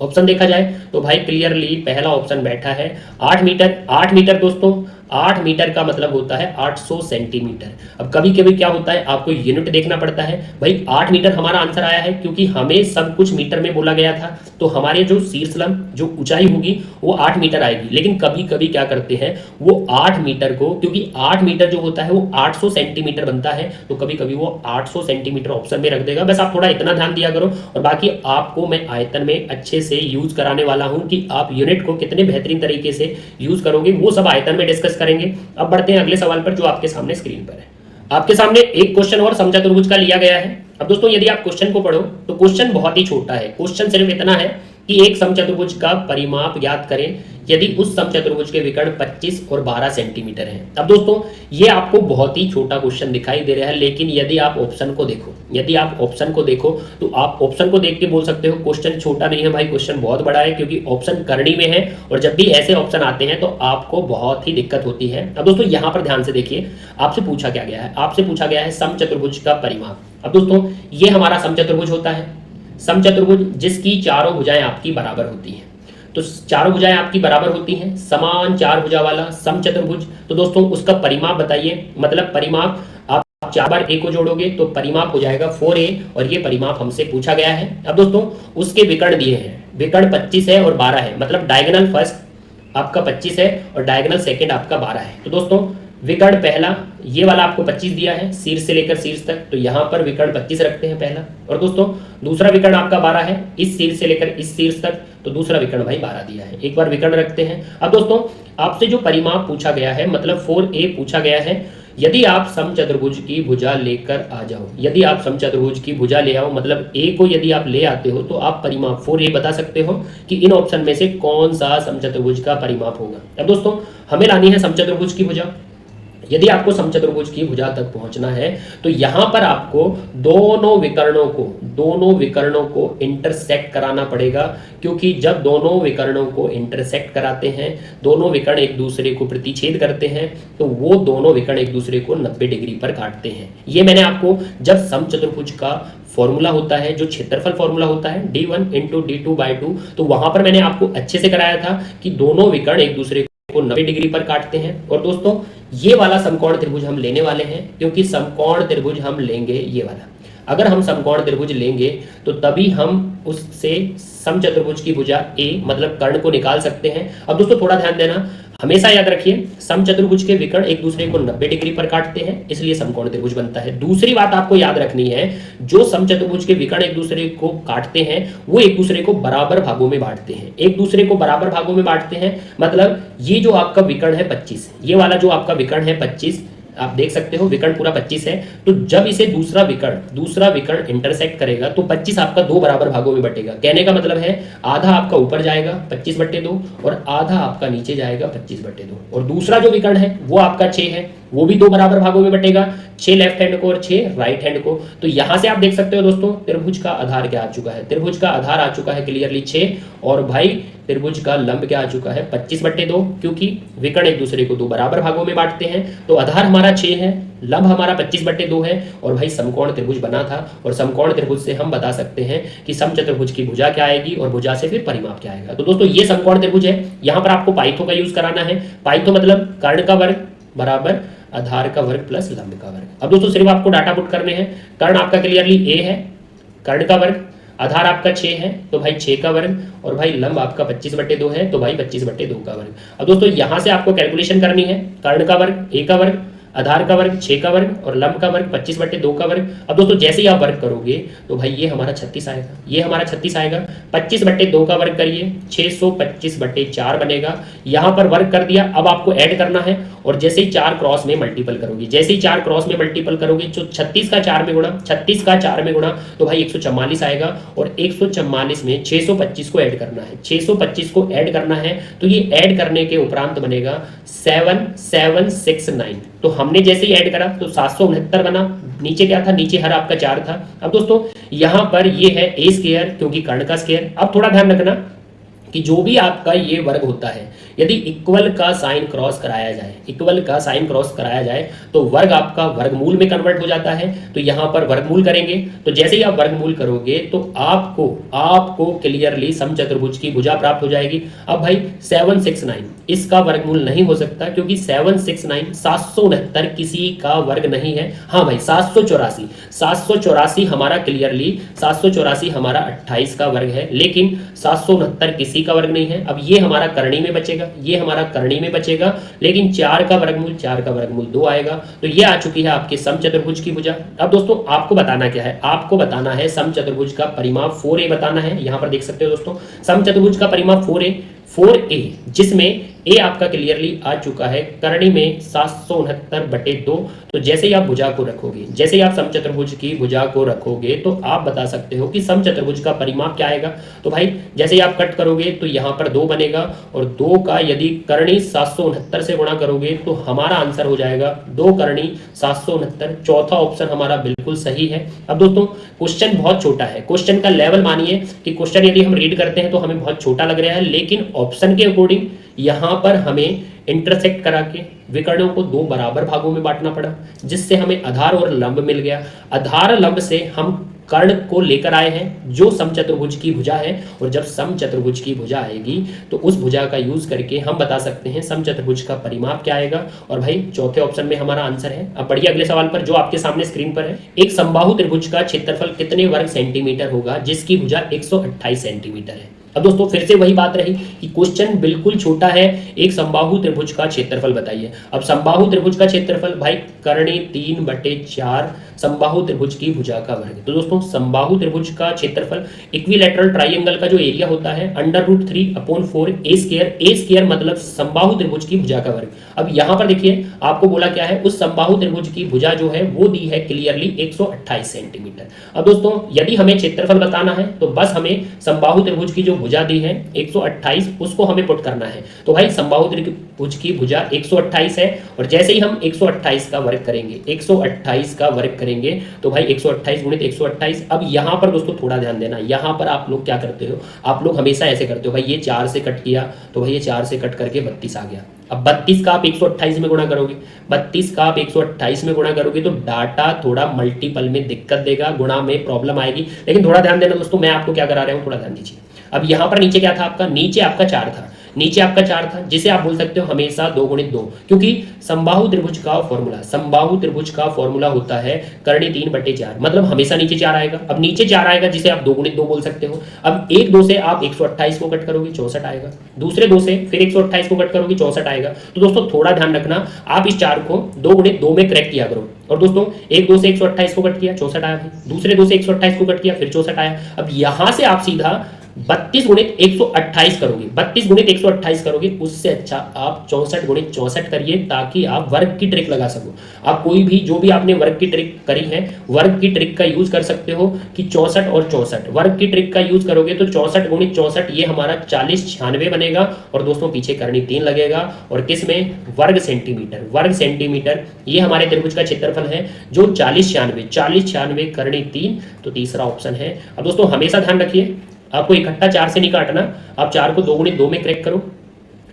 ऑप्शन देखा जाए तो भाई क्लियरली पहला ऑप्शन बैठा है 8 मीटर दोस्तों 8 मीटर का मतलब होता है 800 सेंटीमीटर। अब कभी कभी क्या होता है, आपको यूनिट देखना पड़ता है। भाई 8 मीटर हमारा आंसर आया है क्योंकि हमें सब कुछ मीटर में बोला गया था, तो हमारे जो शीर्षलंब जो ऊंचाई होगी वो 8 मीटर आएगी। लेकिन कभी कभी क्या करते हैं, वो 8 मीटर को, क्योंकि 8 मीटर जो होता है वो 800 सेंटीमीटर बनता है, तो कभी कभी वो 800 सेंटीमीटर ऑप्शन में रख देगा। बस आप थोड़ा इतना ध्यान दिया करो, और बाकी आपको मैं आयतन में अच्छे से यूज कराने वाला हूं कि आप यूनिट को कितने बेहतरीन तरीके से यूज करोगे, वो सब आयतन में डिस्कस करेंगे। अब बढ़ते हैं अगले सवाल पर जो आपके सामने स्क्रीन पर है। आपके सामने एक क्वेश्चन और समचतुर्भुज का लिया गया है। अब दोस्तों यदि आप क्वेश्चन को पढ़ो तो क्वेश्चन बहुत ही छोटा है। क्वेश्चन सिर्फ इतना है कि एक समचतुर्भुज का परिमाप ज्ञात करें यदि उस समचतुर्भुज के विकर्ण 25 और 12 सेंटीमीटर हैं। अब दोस्तों ये आपको बहुत ही छोटा क्वेश्चन दिखाई दे रहा है, लेकिन यदि आप ऑप्शन को देखो तो आप ऑप्शन को देख के बोल सकते हो क्वेश्चन छोटा नहीं है भाई, क्वेश्चन बहुत बड़ा है, क्योंकि ऑप्शन करनी में है और जब भी ऐसे ऑप्शन आते हैं तो आपको बहुत ही दिक्कत होती है। अब दोस्तों यहां पर ध्यान से देखिए, आपसे पूछा गया है समचतुर्भुज का परिमाप। अब दोस्तों ये हमारा समचतुर्भुज होता है, समचतुर्भुज जिसकी चारों भुजाएं आपकी बराबर होती हैं। तो चारों भुजाएं आपकी बराबर होती हैं, समान चार भुजा वाला समचतुर्भुज। तो दोस्तों उसका परिमाप बताइए, मतलब परिमाप आप 4 बार a को जोड़ोगे तो परिमाप हो जाएगा 4a, और ये परिमाप हमसे पूछा गया है। अब दोस्तों उसके विकर्ण दिए हैं, विकर्ण 25 है और 12 है, मतलब डायगोनल फर्स्ट आपका 25 है और डायगोनल सेकंड आपका 12 है। तो दोस्तों विकर्ण पहला ये वाला आपको 25 दिया है शीर्ष से लेकर शीर्ष तक, तो यहाँ पर विकर्ण 25 रखते हैं पहला। और दोस्तों दूसरा विकर्ण आपका 12 है इस शीर्ष से लेकर इस शीर्ष तक, तो दूसरा विकर्ण भाई 12 दिया है, एक बार विकर्ण रखते हैं। अब दोस्तों आपसे जो परिमाप पूछा गया है, मतलब 4a पूछा गया है, यदि आप समचतुर्भुज की भुजा लेकर आ जाओ, यदि आप समचतुर्भुज की भुजा ले आओ, मतलब a को यदि आप ले आते हो तो आप परिमाप 4a बता सकते हो कि इन ऑप्शन में से कौन सा समचतुर्भुज का परिमाप होगा। अब दोस्तों हमें लानी है समचतुर्भुज की भुजा। यदि आपको समचतुर्भुज की भुजा तक पहुंचना है तो यहां पर आपको दोनों विकर्णों को इंटरसेक्ट कराना पड़ेगा, क्योंकि जब दोनों विकर्णों को इंटरसेक्ट कराते हैं, दोनों विकर्ण एक दूसरे को प्रतिच्छेद करते हैं, तो वो दोनों विकर्ण एक दूसरे को 90 डिग्री पर काटते हैं। ये मैंने आपको जब समचतुर्भुज का फॉर्मूला होता है, जो क्षेत्रफल फॉर्मूला होता है d1 इंटू d2/2, तो वहां पर मैंने आपको अच्छे से कराया था कि दोनों विकर्ण एक दूसरे को 90 डिग्री पर काटते हैं। और दोस्तों ये वाला समकोण त्रिभुज हम लेने वाले हैं, क्योंकि समकोण त्रिभुज हम लेंगे ये वाला। अगर हम समकोण त्रिभुज लेंगे तो तभी हम उससे समचतुर्भुज की भुजा a मतलब कर्ण को निकाल सकते हैं। अब दोस्तों थोड़ा ध्यान देना, हमेशा याद रखिए समचतुर्भुज के विकर्ण एक दूसरे को 90 डिग्री पर काटते हैं, इसलिए समकोण त्रिभुज बनता है। दूसरी बात आपको याद रखनी है, जो समचतुर्भुज के विकर्ण एक दूसरे को काटते हैं वो एक दूसरे को बराबर भागों में बांटते हैं, एक दूसरे को बराबर भागों में बांटते हैं। मतलब ये जो आपका विकर्ण है 25, ये वाला जो आपका विकर्ण है 25, आप देख सकते हो विकर्ण पूरा 25 है, तो जब इसे दूसरा विकर्ण इंटरसेक्ट करेगा तो 25 आपका दो बराबर भागों में बटेगा। कहने का मतलब है आधा आपका ऊपर जाएगा 25/2 और आधा आपका नीचे जाएगा 25/2। और दूसरा जो विकर्ण है वो आपका 6 है, वो भी दो बराबर भागों में बटेगा, 6 लेफ्ट हैंड को और 6 राइट हैंड को। तो यहां से आप देख सकते हो दोस्तों त्रिभुज का आधार क्या आ चुका है, त्रिभुज का आधार आ चुका है क्लियरली 6, और भाई त्रिभुज का लंब क्या आ चुका है 25/2, क्योंकि विकर्ण एक दूसरे को दो बराबर भागों में बांटते हैं। तो आधार हमारा 6 है, लंब हमारा 25/2 है, और भाई समकोण त्रिभुज बना था। और समकोण त्रिभुज से हम बता सकते हैं कि समचतुर्भुज की भुजा क्या आएगी और भुजा से फिर परिमाप क्या आएगा। तो दोस्तों ये समकोण त्रिभुज है। यहां पर आपको पाइथो का यूज कराना है। पाइथो मतलब कर्ण का वर्ग बराबर आधार का वर्ग प्लस लंब का वर्ग। अब दोस्तों सिर्फ आपको डाटा पुट करने हैं। कर्ण आपका क्लियरली a है, कर्ण का वर्ग, आधार आपका 6 है तो भाई 6 का वर्ग, और भाई लंब आपका 25/2 है तो भाई 25/2 का वर्ग। अब दोस्तों यहां से आपको कैलकुलेशन करनी है, कर्ण का वर्ग a का वर्ग, आधार का वर्ग 6 का वर्ग और लंब का वर्ग 25/2 का वर्ग। अब दोस्तों जैसे ही आप वर्ग करोगे तो भाई ये हमारा 36 आएगा, ये हमारा 36 आएगा। 25/2 का वर्ग करिए 625/4 बनेगा। यहां पर वर्ग कर दिया, अब आपको ऐड करना है, और जैसे ही 4 क्रॉस में मल्टीपल करोगे, जैसे ही 4 क्रॉस में मल्टीपल करोगे तो 36 का 4 में गुणा, 36 का 4 में गुणा तो भाई 144 आएगा, और 144 में 625 को ऐड करना है, 625 को ऐड करना है। तो ये ऐड करने के उपरांत बनेगा 7769। तो हमने जैसे ही ऐड करा तो 769 बना, नीचे क्या था, नीचे हर आपका 4 था। अब दोस्तों यहां पर ये है a स्क्वायर, क्योंकि कर्ण का स्क्वायर। अब थोड़ा ध्यान रखना कि जो भी आपका ये वर्ग होता है, यदि इक्वल का साइन क्रॉस कराया जाए, इक्वल का साइन क्रॉस कराया जाए तो वर्ग आपका वर्गमूल में कन्वर्ट हो जाता है। तो यहां पर वर्गमूल करेंगे, तो जैसे ही आप वर्गमूल करोगे तो आपको क्लियरली समचतुर्भुज की भुजा प्राप्त हो जाएगी। अब भाई 769 इसका वर्गमूल नहीं हो सकता, क्योंकि 769 किसी का वर्ग नहीं है। हाँ भाई 784 हमारा क्लियरली 784 हमारा 28 का वर्ग है, लेकिन 769 किसी का वर्ग नहीं है। अब ये हमारा करणी में बचेगा, ये हमारा करणी में बचेगा, लेकिन 4 का वर्गमूल 2 आएगा। तो ये आ चुकी है आपके समचतुर्भुज की भुजा। अब दोस्तों आपको बताना क्या है, आपको बताना है समचतुर्भुज का परिमाप 4a बताना है। यहां पर देख सकते हो दोस्तों समचतुर्भुज का परिमाप 4a जिसमें ए आपका क्लियरली आ चुका है करणी में 769/2। तो जैसे ही आप भुजा को रखोगे, जैसे ही आप समचतुर्भुज की भुजा को रखोगे तो आप बता सकते हो कि समचतुर्भुज का परिमाप क्या आएगा। तो भाई जैसे ही आप कट करोगे तो यहाँ पर 2 बनेगा और 2 का यदि करणी 769 से गुणा करोगे तो हमारा आंसर हो जाएगा 2 करणी 769। चौथा ऑप्शन हमारा बिल्कुल सही है। अब दोस्तों क्वेश्चन बहुत छोटा है, क्वेश्चन का लेवल मानिए कि क्वेश्चन यदि हम रीड करते हैं तो हमें बहुत छोटा लग रहा है, लेकिन ऑप्शन के अकॉर्डिंग यहाँ पर हमें इंटरसेक्ट करा के विकर्णों को 2 बराबर भागों में बांटना पड़ा, जिससे हमें आधार और लंब मिल गया। आधार लंब से हम कर्ण को लेकर आए हैं जो समचतुर्भुज की भुजा है, और जब समचतुर्भुज की भुजा आएगी तो उस भुजा का यूज करके हम बता सकते हैं समचतुर्भुज का परिमाप क्या आएगा। और भाई चौथे ऑप्शन में हमारा आंसर है। अब बढ़िए अगले सवाल पर जो आपके सामने स्क्रीन पर है, एक समबाहु त्रिभुज का क्षेत्रफल कितने वर्ग सेंटीमीटर होगा जिसकी भुजा 128 सेंटीमीटर है। अब दोस्तों फिर से वही बात रही कि क्वेश्चन बिल्कुल छोटा है, एक समबाहु त्रिभुज का क्षेत्रफल बताइए। अब समबाहु त्रिभुज का क्षेत्रफल भाई करणी 3/4 समबाहु त्रिभुज की भुजा का वर्ग। तो दोस्तों समबाहु त्रिभुज का क्षेत्रफल इक्विलैटरल ट्राइंगल का जो एरिया होता है √3/4 ए स्क्वायर मतलब समबाहु त्रिभुज की भुजा का वर्ग। अब यहाँ पर देखिए आपको बोला क्या है, उस समबाहु त्रिभुज की भुजा जो है वो दी है क्लियरली 128 सेंटीमीटर। अब दोस्तों यदि हमें क्षेत्रफल बताना है तो बस हमें समबाहु त्रिभुज की जो भुजा दी है 128 उसको हमें पुट करना है। तो भाई समबाहु त्रिभुज की भुजा 128 है, और जैसे ही हम 128 का वर्ग करेंगे, 128 का वर्ग करेंगे तो भाई 128 गुणित 128। अब यहाँ पर दोस्तों थोड़ा ध्यान देना, यहाँ पर आप लोग क्या करते हो, आप लोग हमेशा ऐसे करते हो भाई ये 4 से कट किया तो भाई ये 4 से कट करके 32 आ गया। अब 32 का आप 128 में गुणा करोगे, 32 का आप 128 में गुणा करोगे तो डाटा थोड़ा मल्टीपल में दिक्कत देगा, गुणा में प्रॉब्लम आएगी। लेकिन थोड़ा ध्यान देना दोस्तों, मैं आपको क्या करा रहा हूँ, थोड़ा ध्यान दीजिए। अब यहाँ पर नीचे क्या था आपका, नीचे आपका 4 था, नीचे आपका 4 था, जिसे आप बोल सकते हो हमेशा 2 गुणित 2, क्योंकि समबाहु त्रिभुज का फॉर्मूला, समबाहु त्रिभुज का फॉर्मूला होता है करणी 3/4 मतलब हमेशा नीचे 4 आएगा। अब नीचे 4 आएगा जिसे आप 2 गुणित 2 बोल सकते हो। अब 1 2 से आप 128 को कट करोगे 64 आएगा, दूसरे 2 से फिर 128 को कट करोगे 64 आएगा। तो दोस्तों थोड़ा ध्यान रखना, आप इस 4 को 2 गुणित 2 में करेक्ट किया करो। और दोस्तों 1 2 से 128 को कट किया 64 आया, दूसरे 2 से 128 को कट किया फिर 64 आया। अब यहां से आप सीधा 32 गुणित 128 करोगे, 32 गुणित 128 करोगे, उससे अच्छा आप 64 गुणित 64 करिए ताकि आप वर्ग की ट्रिक लगा सको। आप कोई भी जो भी आपने वर्ग की ट्रिक करी है, वर्ग की ट्रिक का यूज कर सकते हो कि 64 और 64 वर्ग की ट्रिक का यूज करोगे तो 64 गुणित 64 ये हमारा 40 96 बनेगा। और दोस्तों पीछे करणी 3 लगेगा, और किस में, वर्ग सेंटीमीटर, वर्ग सेंटीमीटर ये हमारे त्रिभुज का क्षेत्रफल है जो 40 96 करणी 3, तो तीसरा ऑप्शन है। अब दोस्तों हमेशा ध्यान रखिए आपको इकट्ठा 4 से नहीं काटना, आप 4 को 2 गुणित 2 में क्रैक करो,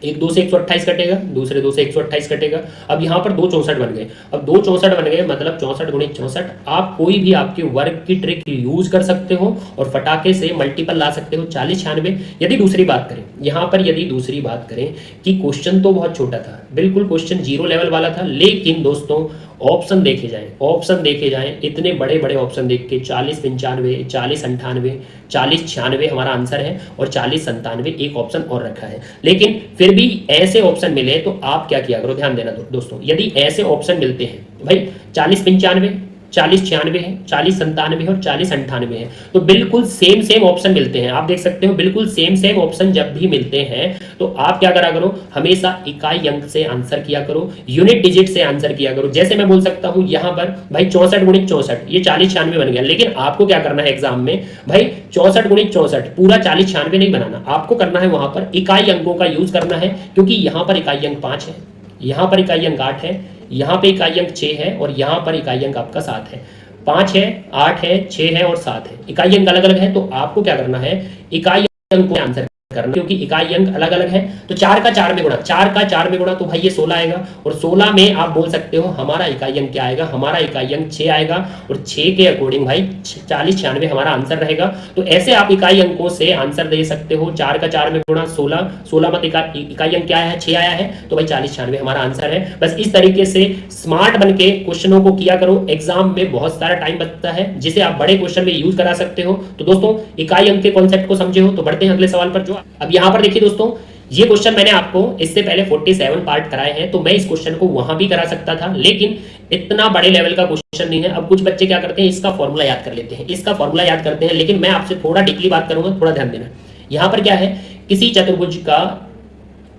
1 2 से 128 कटेगा, दूसरे 2 से 128 कटेगा। अब यहाँ पर 2 64 बन गए, अब 2 64 बन गए मतलब 64 गुणित 64। आप कोई भी आपके वर्ग की ट्रिक यूज कर सकते हो और फटाके से मल्टीपल ला सकते हो 40 96। यदि दूसरी बात करें यहाँ पर, यदि दूसरी बात करें कि क्वेश्चन तो बहुत छोटा था, बिल्कुल क्वेश्चन 0 लेवल वाला था, लेकिन दोस्तों ऑप्शन देखे जाएं, ऑप्शन देखे जाएं, इतने बड़े बड़े ऑप्शन देख के 40 95 40 98 40 96 हमारा आंसर है, और 40 97 एक ऑप्शन और रखा है। लेकिन फिर भी ऐसे ऑप्शन मिले तो आप क्या किया करो, ध्यान देना दोस्तों, यदि ऐसे ऑप्शन मिलते हैं भाई 40 95 40 96 है, 40 97 और 40 98 है, तो बिल्कुल सेम ऑप्शन मिलते हैं। आप देख सकते हो बिल्कुल सेम ऑप्शन जब भी मिलते हैं तो आप क्या करा करो, हमेशा इकाई अंक से आंसर किया करो, यूनिट डिजिट से आंसर किया करो। जैसे मैं बोल सकता हूं यहाँ पर भाई 64 गुणित 64 ये 40 96 बन गया, लेकिन आपको क्या करना है एग्जाम में भाई 64 गुणित 64 पूरा 40 96 नहीं बनाना, आपको करना है वहां पर इकाई अंकों का यूज करना है, क्योंकि यहाँ पर इकाई अंक 5 है, यहाँ पर इकाई अंक 8 है, यहाँ पे इकाई अंक 6 है, और यहाँ पर इकाई अंक आपका 7 है। 5 है, 8 है, 6 है और 7 है, इकाई अंक अलग अलग है, तो आपको क्या करना है इकाई अंक को आंसर करना, क्योंकि इकाई अंक अलग अलग है। तो 4 का 4 में गुणा, 4 का 4 में गुणा तो भाई ये 16 आएगा, और 16 में आप बोल सकते हो हमारा इकाई अंक क्या आएगा, हमारा इकाई अंक 6 आएगा, और 6 के अकॉर्डिंग भाई 40 96 हमारा आंसर रहेगा। तो ऐसे आप इकाई अंकों से आंसर दे सकते हो। 4 का 4 में गुणा 16, 16 मत इकाई अंक क्या है 6 आया है, तो भाई 40 96 हमारा आंसर है। बस इस तरीके से स्मार्ट बन के क्वेश्चनों को किया करो, एग्जाम में बहुत सारा टाइम बचता है जिसे आप बड़े क्वेश्चन में यूज करा सकते हो। तो दोस्तों इकाई अंक के कॉन्सेप्ट को समझे हो तो बढ़ते हैं अगले सवाल पर। जो अब यहाँ पर देखिए दोस्तों, ये क्वेश्चन मैंने आपको इससे पहले 47 पार्ट कराए हैं, तो मैं इस क्वेश्चन को वहां भी करा सकता था, लेकिन इतना बड़े लेवल का क्वेश्चन नहीं है। अब कुछ बच्चे क्या करते हैं, इसका फॉर्मूला याद कर लेते हैं, इसका फॉर्मूला याद करते हैं, लेकिन मैं आपसे थोड़ा डीपली बात करूंगा, थोड़ा ध्यान देना। यहां पर क्या है, किसी चतुर्भुज का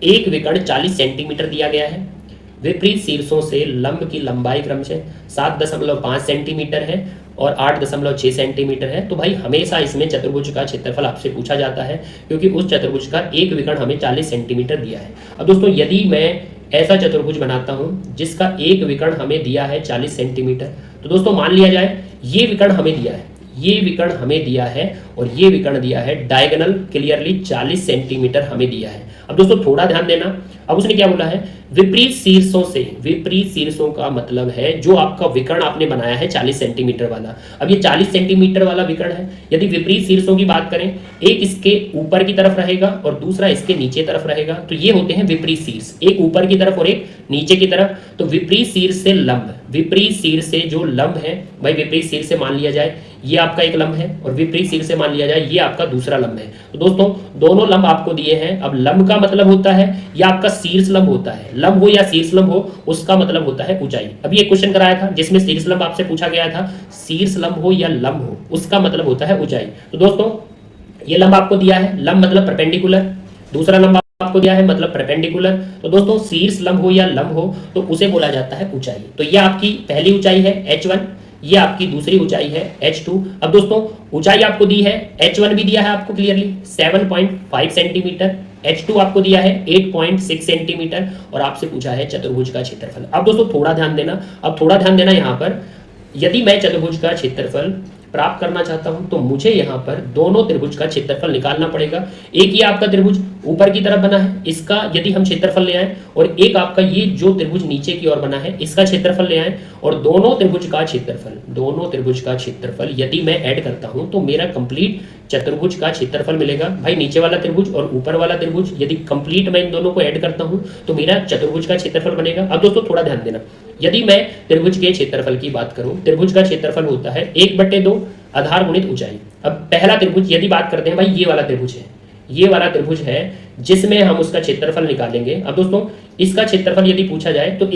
एक विकर्ण 40 सेंटीमीटर दिया गया है, विपरीत शीर्षों से लंब की लंबाई क्रमशः 7.5 सेंटीमीटर है और 8.6 सेंटीमीटर है। तो भाई हमेशा इसमें चतुर्भुज का क्षेत्रफल आपसे पूछा जाता है, क्योंकि उस चतुर्भुज का एक विकर्ण हमें 40 सेंटीमीटर दिया है। अब दोस्तों यदि मैं ऐसा चतुर्भुज बनाता हूं जिसका एक विकर्ण हमें दिया है 40 सेंटीमीटर, तो दोस्तों मान लिया जाए ये विकर्ण हमें दिया है, ये विकर्ण हमें दिया है और ये विकर्ण दिया है, डायगोनल क्लियरली 40 सेंटीमीटर हमें दिया है। अब दोस्तों थोड़ा ध्यान देना, अब उसने क्या बोला है, विपरीत शीर्षों से, विपरीत शीर्षों का मतलब है जो आपका विकर्ण आपने बनाया है 40 सेंटीमीटर वाला। अब ये 40 सेंटीमीटर वाला विकर्ण है, यदि विपरीत शीर्षों की बात करें, एक इसके ऊपर की तरफ रहेगा और दूसरा इसके नीचे तरफ रहेगा, तो ये होते हैं विपरीत शीर्ष, एक ऊपर की तरफ और एक नीचे की तरफ। तो विपरीत शीर्ष से लंब, विपरीत शीर्ष से जो लंब है भाई, विपरीत शीर्ष से मान लिया जाए ये आपका एक लंब है और विपरीत शीर्ष से मान लिया जाए ये आपका दूसरा लंब है। तो दोस्तों दोनों लंब आपको दिए हैं। अब लंब का मतलब होता है या आपका शीर्ष लंब होता है, लंब हो या शीर्ष लंब हो उसका मतलब होता है ऊंचाई। अभी एक क्वेश्चन कराया था जिसमें शीर्ष लंब आपसे पूछा गया था, शीर्ष लंब हो या लंब हो उसका मतलब होता है ऊंचाई। तो दोस्तों ये लंब आपको दिया है, लंब मतलब परपेंडिकुलर, दूसरा लंब आपको दिया है मतलब परपेंडिकुलर। तो दोस्तों शीर्ष लंब हो या लंब हो तो उसे बोला जाता है ऊंचाई। तो ये आपकी पहली ऊंचाई है h1, ये आपकी दूसरी ऊंचाई है h2। अब दोस्तों ऊंचाई आपको दी है, h1 भी दिया है आपको क्लियरली 7.5 सेंटीमीटर, h2 आपको दिया है 8.6 सेंटीमीटर और आपसे पूछा है चतुर्भुज का क्षेत्रफल। अब दोस्तों थोड़ा ध्यान देना, अब थोड़ा ध्यान देना यहाँ पर, यदि मैं चतुर्भुज का क्षेत्रफल प्राप्त करना चाहता हूं तो मुझे यहां पर दोनों त्रिभुज का क्षेत्रफल निकालना पड़ेगा। एक ये आपका त्रिभुज ऊपर की तरफ बना है, इसका यदि हम क्षेत्रफल ले आए, और एक आपका ये जो त्रिभुज नीचे की ओर बना है इसका क्षेत्रफल ले आए, और दोनों त्रिभुज का क्षेत्रफल, दोनों त्रिभुज का क्षेत्रफल यदि मैं ऐड करता हूं तो मेरा कंप्लीट चतुर्भुज का क्षेत्रफल मिलेगा। भाई नीचे वाला त्रिभुज और ऊपर वाला त्रिभुज यदि कंप्लीट मैं इन दोनों को ऐड करता हूं तो मेरा चतुर्भुज का क्षेत्रफल बनेगा। अब दोस्तों थोड़ा ध्यान देना, यदि मैं त्रिभुज के क्षेत्रफल की बात करूं, त्रिभुज का क्षेत्रफल होता है 1/2 आधार गुणित ऊंचाई। अब पहला त्रिभुज यदि बात करते हैं, भाई ये वाला त्रिभुज है, ये वाला त्रिभुज है जिसमें हम उसका क्षेत्रफल निकालेंगे। अब दोस्तों इसका क्षेत्रफल यदि पूछा जाए तो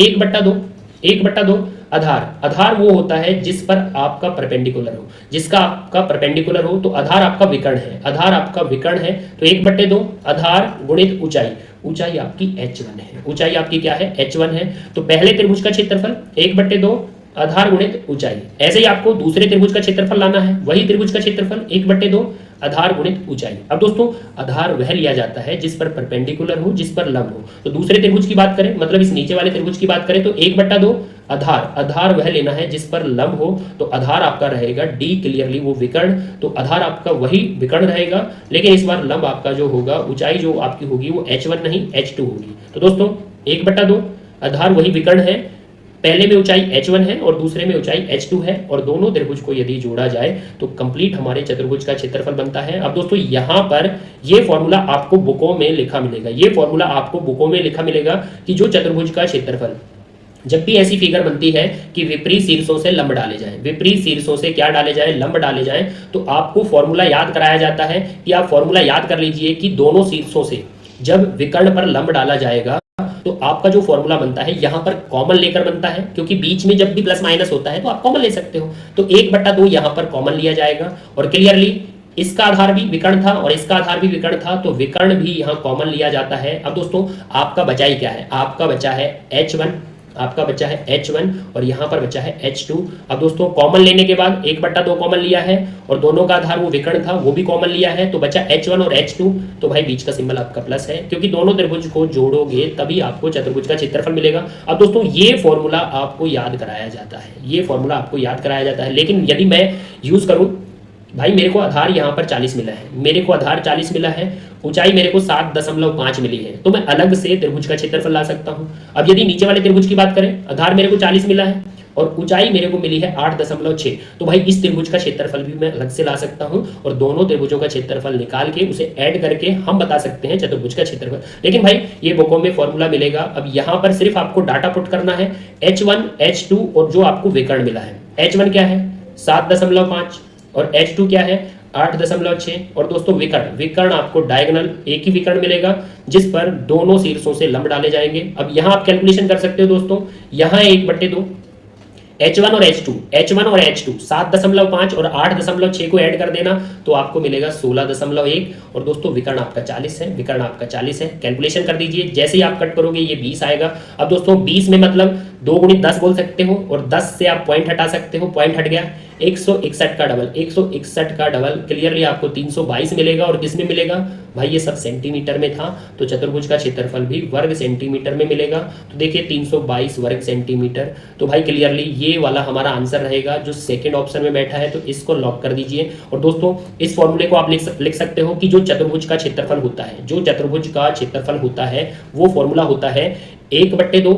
1/2 आधार, आधार वो होता है जिस पर आपका परपेंडिकुलर हो, जिसका आपका परपेंडिकुलर हो, तो आधार आपका विकर्ण है, आधार आपका विकर्ण है। तो 1/2 आधार गुणित ऊंचाई, ऊंचाई आपकी h1 है, ऊंचाई आपकी क्या है h1 है। तो पहले त्रिभुज का क्षेत्रफल 1/2 आधार गुणित ऊंचाई। ऐसे ही आपको दूसरे त्रिभुज का क्षेत्रफल लाना है, वही त्रिभुज का क्षेत्रफल 1/2 आधार गुणित ऊंचाई। अब दोस्तों आधार वह लिया जाता है जिस पर परपेंडिकुलर हो, जिस पर लंब हो। तो दूसरे त्रिभुज की बात करें, मतलब इस नीचे वाले त्रिभुज की बात करें तो 1/2 आधार, आधार वह लेना है जिस पर लंब हो, तो आधार आपका रहेगा डी क्लियरली वो विकर्ण, तो आधार आपका वही विकर्ण रहेगा, लेकिन इस बार लंब आपका जो होगा, ऊंचाई जो आपकी होगी वो h1 नहीं h2 होगी। तो दोस्तों 1/2 आधार वही विकर्ण है, पहले में ऊंचाई h1 है और दूसरे में ऊंचाई h2 है, और दोनों त्रिभुज को यदि जोड़ा जाए तो कंप्लीट हमारे चतुर्भुज का क्षेत्रफल बनता है। अब दोस्तों यहां पर ये फॉर्मूला आपको बुकों में लिखा मिलेगा, ये फॉर्मूला आपको बुकों में लिखा मिलेगा कि जो चतुर्भुज का क्षेत्रफल, जब भी ऐसी फिगर बनती है कि विपरीत शीर्षों से लंब डाले जाएं, विपरीत शीर्षों से क्या डाले जाएं, लंब डाले जाएं, तो आपको फॉर्मूला याद कराया जाता है कि आप फॉर्मूला याद कर लीजिए कि दोनों शीर्षों से जब विकर्ण पर लंब डाला जाएगा तो आपका जो फॉर्मूला बनता है यहां पर कॉमन लेकर बनता है, क्योंकि बीच में जब भी प्लस माइनस होता है तो आप कॉमन ले सकते हो। तो 1/2 यहां पर कॉमन लिया जाएगा, और क्लियरली इसका आधार भी विकर्ण था और इसका आधार भी विकर्ण था, तो विकर्ण भी यहां कॉमन लिया जाता है। अब दोस्तों आपका बचा ही क्या है, आपका बचा है h1, आपका बचा है h1 और यहाँ पर बचा है h2। अब दोस्तों कॉमन लेने के बाद 1/2 कॉमन लिया है और दोनों का आधार वो विकर्ण था वो भी कॉमन लिया है, तो बचा h1 और h2। तो भाई बीच का सिंबल आपका प्लस है, क्योंकि दोनों त्रिभुज को जोड़ोगे तभी आपको चतुर्भुज का क्षेत्रफल मिलेगा। अब दोस्तों ये फॉर्मूला आपको याद कराया जाता है, ये फॉर्मूला आपको याद कराया जाता है। लेकिन यदि मैं यूज करूँ, भाई मेरे को आधार यहाँ पर 40 मिला है, मेरे को आधार 40 मिला है, ऊंचाई मेरे को 7.5 मिली है, तो मैं अलग से त्रिभुज का क्षेत्रफल ला सकता हूँ। अब यदि नीचे वाले त्रिभुज की बात करें, आधार मेरे को 40 मिला है और ऊंचाई मेरे को मिली है 8.6, तो भाई इस त्रिभुज का क्षेत्रफल भी मैं अलग से ला सकता हूं और दोनों त्रिभुजों का क्षेत्रफल निकाल के उसे ऐड करके हम बता सकते हैं चतुर्भुज का क्षेत्रफल। लेकिन भाई ये बुकों में फॉर्मूला मिलेगा। अब यहाँ पर सिर्फ आपको डाटा पुट करना है h1 h2 और जो आपको विकर्ण मिला है, h1 क्या है 7.5 और h2 क्या है 8.6। और दोस्तों विकर्ण आपको डायगोनल एक ही विकर्ण मिलेगा जिस पर दोनों शीर्षों से लंब डाले जाएंगे। अब यहाँ आप कैलकुलेशन कर सकते हो दोस्तों, यहाँ 1/2 H1 और H2 7.5 और 8.6 को ऐड कर देना तो आपको मिलेगा 16.1। और दोस्तों विकर्ण आपका 40 है, कैलकुलेशन कर दीजिए। जैसे ही आप कट करोगे ये 20 आएगा। अब दोस्तों 20 में मतलब 2 गुणित 10 बोल सकते हो और 10 से आप पॉइंट हटा सकते हो, पॉइंट हट गया। 161 का डबल क्लियरली आपको 322 मिलेगा। और किस में मिलेगा भाई, ये सब सेंटीमीटर में था तो चतुर्भुज का क्षेत्रफल भी वर्ग सेंटीमीटर में मिलेगा। तो देखिए 322 वर्ग सेंटीमीटर। तो भाई क्लियरली ये वाला हमारा आंसर रहेगा जो सेकंड ऑप्शन में बैठा है, तो इसको लॉक कर दीजिए। और दोस्तों इस फॉर्मूले को आप लिख सकते हो कि जो चतुर्भुज का क्षेत्रफल होता है, जो चतुर्भुज का क्षेत्रफल होता है वो फॉर्मूला होता है 1/2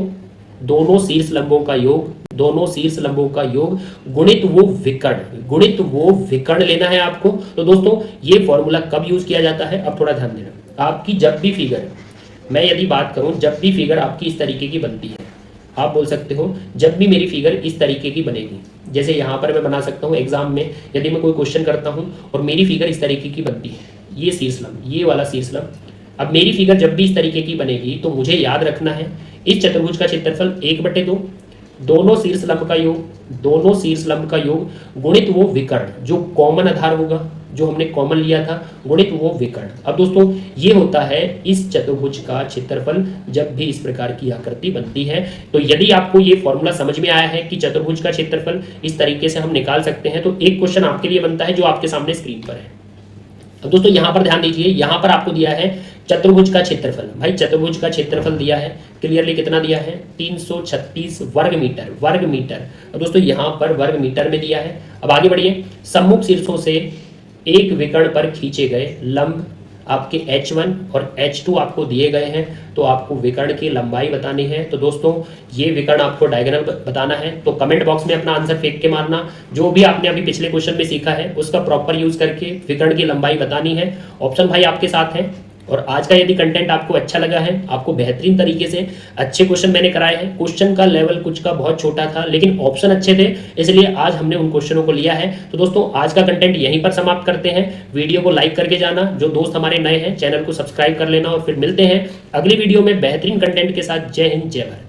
दोनों शीर्ष लंबों का योग, दोनों शीर्ष लंबों का योग गुणित वो विकर्ण लेना है आपको। तो दोस्तों ये फॉर्मूला कब यूज किया जाता है, अब थोड़ा ध्यान देना। आपकी जब भी फिगर, मैं यदि बात करूं, जब भी फिगर आपकी इस तरीके की बनती है, आप बोल सकते हो जब भी मेरी फिगर इस तरीके की बनेगी, जैसे यहाँ पर मैं बना सकता हूँ एग्जाम में, यदि मैं कोई क्वेश्चन करता हूँ और मेरी फिगर इस तरीके की बनती है, ये शीर्षलंब, ये वाला शीर्षलंब। अब मेरी फिगर जब भी इस तरीके की बनेगी तो मुझे याद रखना है इस चतुर्भुज का क्षेत्रफल 1/2 दोनों शीर्ष लंब का योग गुणित वो विकर्ण जो कॉमन आधार होगा, जो हमने कॉमन लिया था, गुणित वो विकर्ण। अब दोस्तों ये होता है इस चतुर्भुज का क्षेत्रफल जब भी इस प्रकार की आकृति बनती है। तो यदि आपको ये फॉर्मूला समझ में आया है कि चतुर्भुज का क्षेत्रफल इस तरीके से हम निकाल सकते हैं, तो एक क्वेश्चन आपके लिए बनता है जो आपके सामने स्क्रीन पर है। अब दोस्तों यहाँ पर ध्यान दीजिए, यहाँ पर आपको दिया है चतुर्भुज का क्षेत्रफल। भाई चतुर्भुज का क्षेत्रफल दिया है, क्लियरली कितना दिया है 336 वर्ग मीटर। अब दोस्तों यहाँ पर वर्ग मीटर में दिया है। अब आगे बढ़िए, सम्मुख शीर्षों से एक विकर्ण पर खींचे गए लंब आपके H1 और H2 आपको दिए गए हैं, तो आपको विकर्ण की लंबाई बतानी है। तो दोस्तों ये विकर्ण आपको डायगोनल बताना है, तो कमेंट बॉक्स में अपना आंसर फेंक के मारना। जो भी आपने अभी पिछले क्वेश्चन में सीखा है उसका प्रॉपर यूज करके विकर्ण की लंबाई बतानी है। ऑप्शन भाई आपके साथ है। और आज का यदि कंटेंट आपको अच्छा लगा है, आपको बेहतरीन तरीके से अच्छे क्वेश्चन मैंने कराए हैं, क्वेश्चन का लेवल कुछ का बहुत छोटा था लेकिन ऑप्शन अच्छे थे, इसलिए आज हमने उन क्वेश्चनों को लिया है। तो दोस्तों आज का कंटेंट यहीं पर समाप्त करते हैं। वीडियो को लाइक करके जाना, जो दोस्त हमारे नए हैं चैनल को सब्सक्राइब कर लेना, और फिर मिलते हैं अगली वीडियो में बेहतरीन कंटेंट के साथ। जय हिंद, जय भारत।